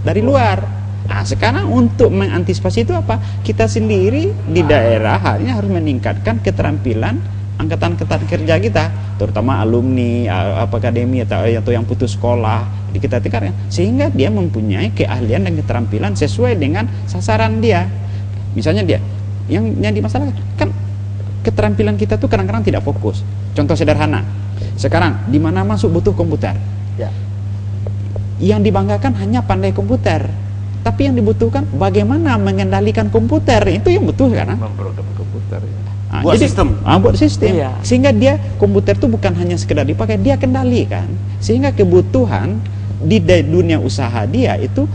S4: dari luar. Nah, sekarang untuk mengantisipasi itu apa? Kita sendiri di daerah hanya harus meningkatkan keterampilan angkatan-angkatan kerja kita, terutama alumni akademi atau yang putus sekolah, kita tingkatkan sehingga dia mempunyai keahlian dan keterampilan sesuai dengan sasaran dia. Misalnya dia yang dimasalahkan kan keterampilan kita tuh kadang-kadang tidak fokus. Contoh sederhana, sekarang di mana masuk butuh komputer.
S1: Ya.
S4: Yang dibanggakan hanya pandai komputer, tapi yang dibutuhkan bagaimana mengendalikan komputer, itu yang butuh sekarang.
S5: Memprogram komputer ya.
S2: Buat sistem.
S4: Buat sistem.
S5: Iya.
S4: Sehingga dia komputer itu bukan hanya sekedar dipakai, dia kendalikan. Sehingga kebutuhan di dunia usaha dia itu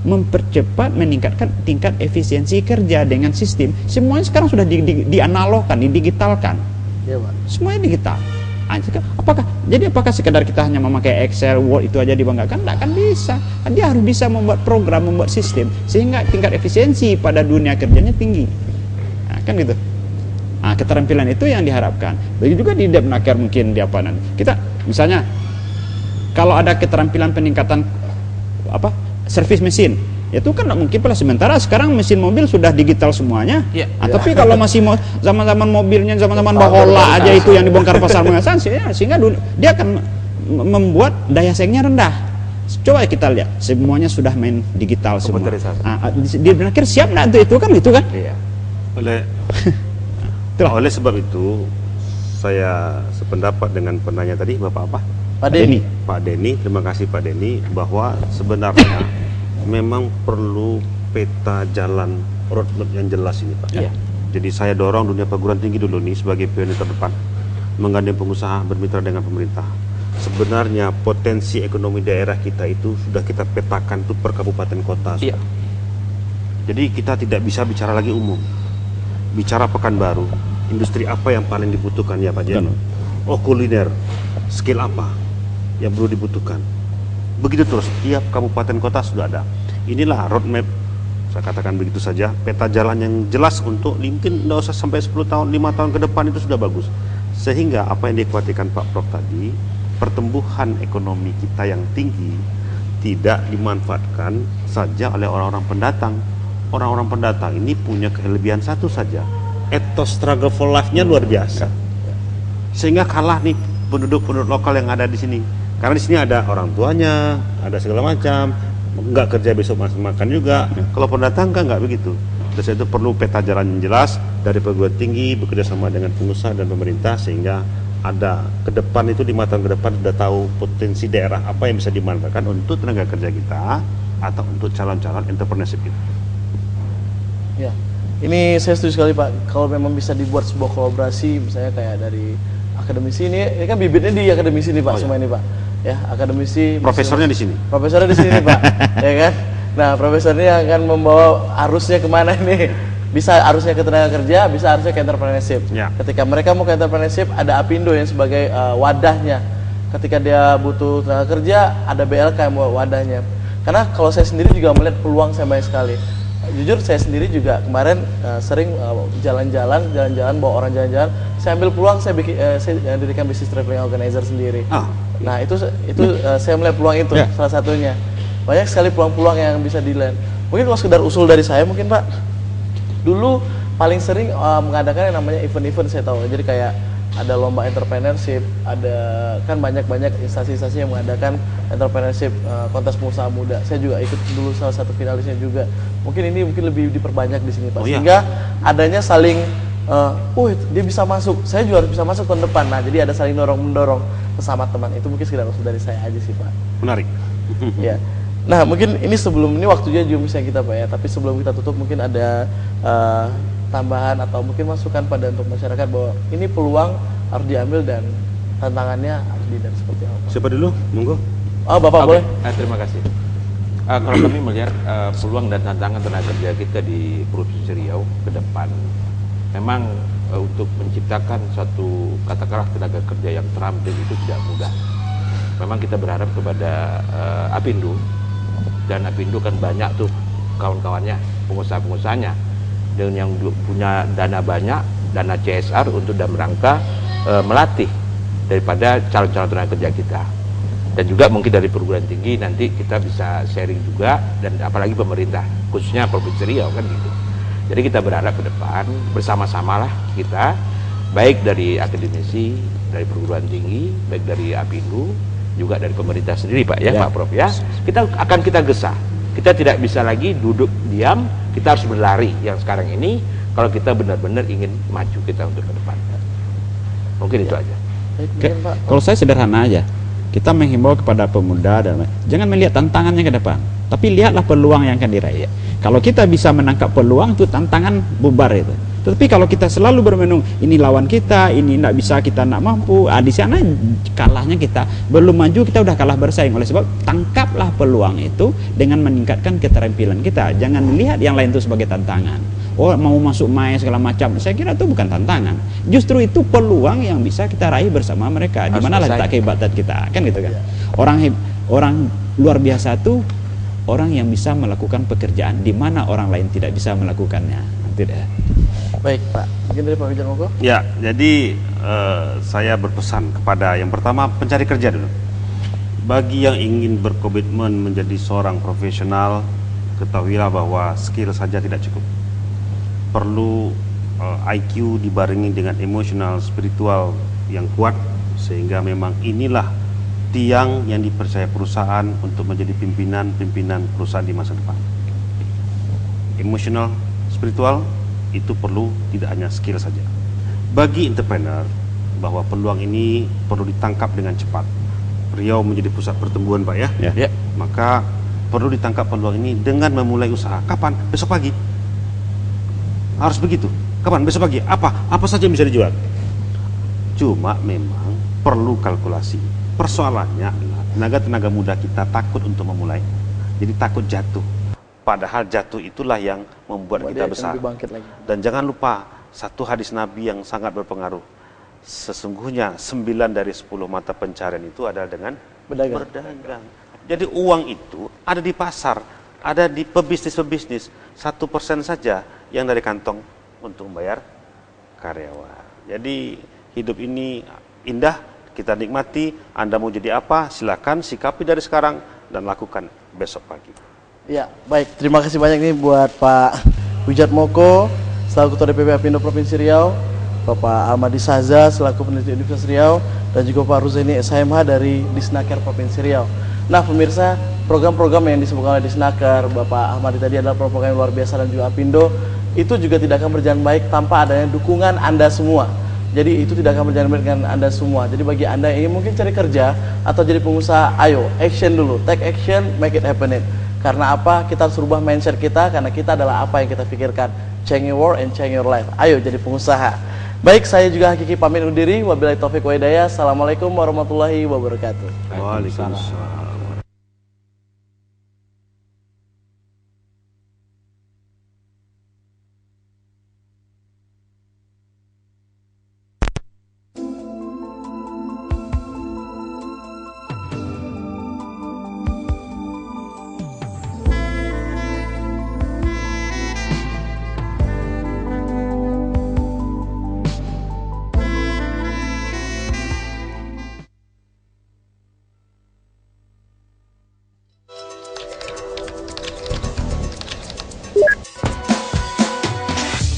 S4: mempercepat, meningkatkan tingkat efisiensi kerja dengan sistem. Semuanya sekarang sudah dianalogkan, didigitalkan.
S1: Iya, Pak.
S4: Semuanya digital. Apakah sekedar kita hanya memakai Excel, Word itu aja dibanggakan? Tidak akan bisa. Dia harus bisa membuat program, membuat sistem sehingga tingkat efisiensi pada dunia kerjanya tinggi. Nah, kan gitu. Nah, keterampilan itu yang diharapkan. Begitu juga di Depnaker mungkin di apa nanti. Kita misalnya kalau ada keterampilan peningkatan servis mesin, itu kan tidak mungkin pula. Sementara sekarang mesin mobil sudah digital semuanya.
S5: Ya.
S4: Tapi kalau masih zaman-zaman mobilnya, zaman-zaman bahola aja itu yang dibongkar pasar mengasan, sehingga dia akan membuat daya saingnya rendah. Coba kita lihat, semuanya sudah main digital semua. Di Depnaker siap nggak itu kan gitu kan?
S5: Iya.
S2: Oleh sebab itu saya sependapat dengan penanya tadi, Bapak apa?
S1: Pak Denny.
S2: Pak Denny, terima kasih Pak Denny, bahwa sebenarnya memang perlu peta jalan roadmap yang jelas ini, Pak.
S5: Iya.
S2: Jadi saya dorong dunia perguruan tinggi dulu nih sebagai pionir terdepan, menggandeng pengusaha, bermitra dengan pemerintah. Sebenarnya potensi ekonomi daerah kita itu sudah kita petakan tuh per kabupaten kota.
S5: Iya.
S2: Jadi kita tidak bisa bicara lagi umum. Bicara Pekanbaru, industri apa yang paling dibutuhkan ya Pak Jen? Oh, kuliner, skill apa yang perlu dibutuhkan? Begitu terus, tiap kabupaten kota sudah ada. Inilah roadmap, saya katakan begitu saja, peta jalan yang jelas untuk mungkin tidak usah sampai 10 tahun, 5 tahun ke depan itu sudah bagus. Sehingga apa yang dikhawatirkan Pak Prof tadi, pertumbuhan ekonomi kita yang tinggi tidak dimanfaatkan saja oleh orang-orang pendatang. Orang-orang pendatang ini punya kelebihan satu saja, etos struggle for life-nya luar biasa, sehingga kalah nih penduduk-penduduk lokal yang ada di sini. Karena di sini ada orang tuanya, ada segala macam, nggak kerja besok masih makan juga. Kalau pendatang kan nggak begitu. Dan itu perlu peta jalan yang jelas dari perguruan tinggi bekerja sama dengan pengusaha dan pemerintah, sehingga ada ke depan itu 5 tahun ke depan sudah tahu potensi daerah apa yang bisa dimanfaatkan untuk tenaga kerja kita atau untuk calon-calon entrepreneurship kita.
S1: Ya, ini saya setuju sekali Pak. Kalau memang bisa dibuat sebuah kolaborasi, misalnya kayak dari akademisi ini kan bibitnya di akademisi nih Pak, semua ini Pak. Ya, akademisi.
S2: Profesornya di sini.
S1: Profesornya di sini Pak, ya kan? Nah, profesornya akan membawa arusnya kemana ini? Bisa arusnya ke tenaga kerja, bisa arusnya ke entrepreneurship.
S2: Ya.
S1: Ketika mereka mau ke entrepreneurship, ada Apindo yang sebagai wadahnya. Ketika dia butuh tenaga kerja, ada BLK yang bawa wadahnya. Karena kalau saya sendiri juga melihat peluang saya banyak sekali. Jujur saya sendiri juga kemarin sering jalan-jalan bawa orang jalan-jalan. Saya ambil peluang, saya dirikan bisnis traveling organizer sendiri. Nah itu saya melihat peluang itu salah satunya. Banyak sekali peluang-peluang yang bisa diland. Mungkin kalau sekedar usul dari saya mungkin Pak, dulu paling sering mengadakan yang namanya event-event saya tahu. Jadi kayak ada lomba entrepreneurship, ada kan banyak instansi-instansi yang mengadakan entrepreneurship, kontes pengusaha muda. Saya juga ikut dulu salah satu finalisnya juga. Mungkin ini lebih diperbanyak di sini Pak. Sehingga adanya saling, dia bisa masuk, saya juga harus bisa masuk tahun depan. Nah jadi ada saling dorong-mendorong bersama teman. Itu mungkin sekedar usul dari saya aja sih Pak.
S2: Menarik.
S1: Ya. Nah mungkin ini sebelum ini waktunya juga misalnya kita Pak ya. Tapi sebelum kita tutup mungkin ada tambahan atau mungkin masukan pada untuk masyarakat bahwa ini peluang harus diambil dan tantangannya harus dilihat seperti apa.
S2: Siapa dulu? Monggo.
S1: Oh, Bapak boleh.
S3: Terima kasih. Kalau kami melihat peluang dan tantangan tenaga kerja kita di Provinsi Riau ke depan, memang untuk menciptakan suatu katakanlah tenaga kerja yang terampil itu tidak mudah. Memang kita berharap kepada Apindo, dan Apindo kan banyak tuh kawan-kawannya, pengusaha-pengusahanya, dan yang punya dana banyak, dana CSR untuk dalam rangka melatih daripada calon-calon tenaga kerja kita. Dan juga mungkin dari perguruan tinggi nanti kita bisa sharing juga, dan apalagi pemerintah khususnya Provinsi Riau kan gitu. Jadi kita berharap ke depan bersama-samalah kita, baik dari akademisi, dari perguruan tinggi, baik dari Apindo, juga dari pemerintah sendiri Pak ya, Pak Prof ya. Kita gesa. Kita tidak bisa lagi duduk diam, kita harus berlari yang sekarang ini kalau kita benar-benar ingin maju kita untuk ke depan. Mungkin itu aja.
S4: Kalau saya sederhana aja. Kita menghimbau kepada pemuda dan jangan melihat tantangannya ke depan, tapi lihatlah peluang yang akan diraih. Kalau kita bisa menangkap peluang, itu tantangan bubar itu. Tapi kalau kita selalu bermenung, ini lawan kita, ini tidak bisa, kita tidak mampu, di sana kalahnya kita, belum maju kita udah kalah bersaing. Oleh sebab tangkaplah peluang itu dengan meningkatkan keterampilan kita. Jangan lihat yang lain itu sebagai tantangan. Oh, mau masuk main segala macam, saya kira itu bukan tantangan. Justru itu peluang yang bisa kita raih bersama mereka. Di mana letak kehebatan kita, kan gitu kan? Orang luar biasa itu orang yang bisa melakukan pekerjaan di mana orang lain tidak bisa melakukannya. Tidak.
S1: Baik Pak, mungkin dari Pak Wijat Moko.
S2: Ya, jadi saya berpesan kepada yang pertama pencari kerja dulu. Bagi yang ingin berkomitmen menjadi seorang profesional, ketahuilah bahwa skill saja tidak cukup. Perlu IQ dibarengi dengan emosional, spiritual yang kuat, sehingga memang inilah tiang yang dipercaya perusahaan untuk menjadi pimpinan perusahaan di masa depan. Emosional, spiritual itu perlu, tidak hanya skill saja. Bagi entrepreneur, bahwa peluang ini perlu ditangkap dengan cepat. Riau menjadi pusat pertumbuhan Pak ya. Maka perlu ditangkap peluang ini dengan memulai usaha. Kapan? Besok pagi. Harus begitu. Kapan? Besok pagi. Apa saja yang bisa dijual. Cuma memang perlu kalkulasi. Persoalannya adalah tenaga muda kita takut untuk memulai. Jadi takut jatuh. Padahal jatuh itulah yang membuat kita besar. Dan jangan lupa satu hadis Nabi yang sangat berpengaruh. Sesungguhnya 9 dari 10 mata pencarian itu adalah dengan berdagang. Jadi uang itu ada di pasar, ada di pebisnis-pebisnis. 1% saja yang dari kantong untuk membayar karyawan. Jadi hidup ini indah, kita nikmati. Anda mau jadi apa? Silakan sikapi dari sekarang dan lakukan besok pagi.
S1: Ya, baik. Terima kasih banyak nih buat Pak Wijat Moko selaku Ketua DPP Apindo Provinsi Riau, Bapak Ahmadi Saza selaku peneliti Universitas Riau, dan juga Pak Ruzaini SHMH dari Disnaker Provinsi Riau. Nah, pemirsa, program-program yang disebutkan oleh Disnaker, Bapak Ahmadi tadi adalah program yang luar biasa, dan juga Apindo itu juga tidak akan berjalan baik tanpa adanya dukungan Anda semua. Jadi itu tidak akan berjalan baik dengan Anda semua. Jadi bagi Anda yang ingin mungkin cari kerja atau jadi pengusaha, ayo action dulu, take action, make it happen. Karena apa? Kita harus rubah mindset kita, karena kita adalah apa yang kita pikirkan. Change your world and change your life. Ayo jadi pengusaha. Baik, saya juga Hakiki pamit undur diri. Wabillahi taufiq wa hidayah. Assalamualaikum warahmatullahi wabarakatuh.
S2: Waalaikumsalam.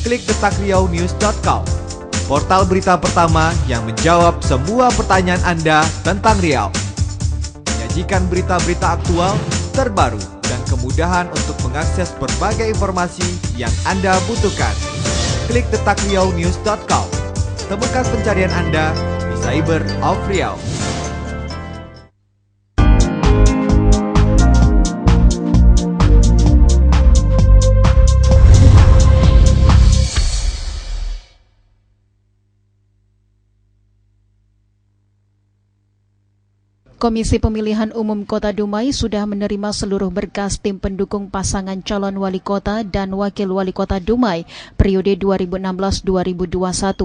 S7: Klik detakriaunews.com, portal berita pertama yang menjawab semua pertanyaan Anda tentang Riau. Menyajikan berita-berita aktual, terbaru, dan kemudahan untuk mengakses berbagai informasi yang Anda butuhkan. Klik detakriaunews.com, temukan pencarian Anda di Cyber of Riau.
S14: Komisi Pemilihan Umum Kota Dumai sudah menerima seluruh berkas tim pendukung pasangan calon wali kota dan wakil wali kota Dumai periode 2016-2021.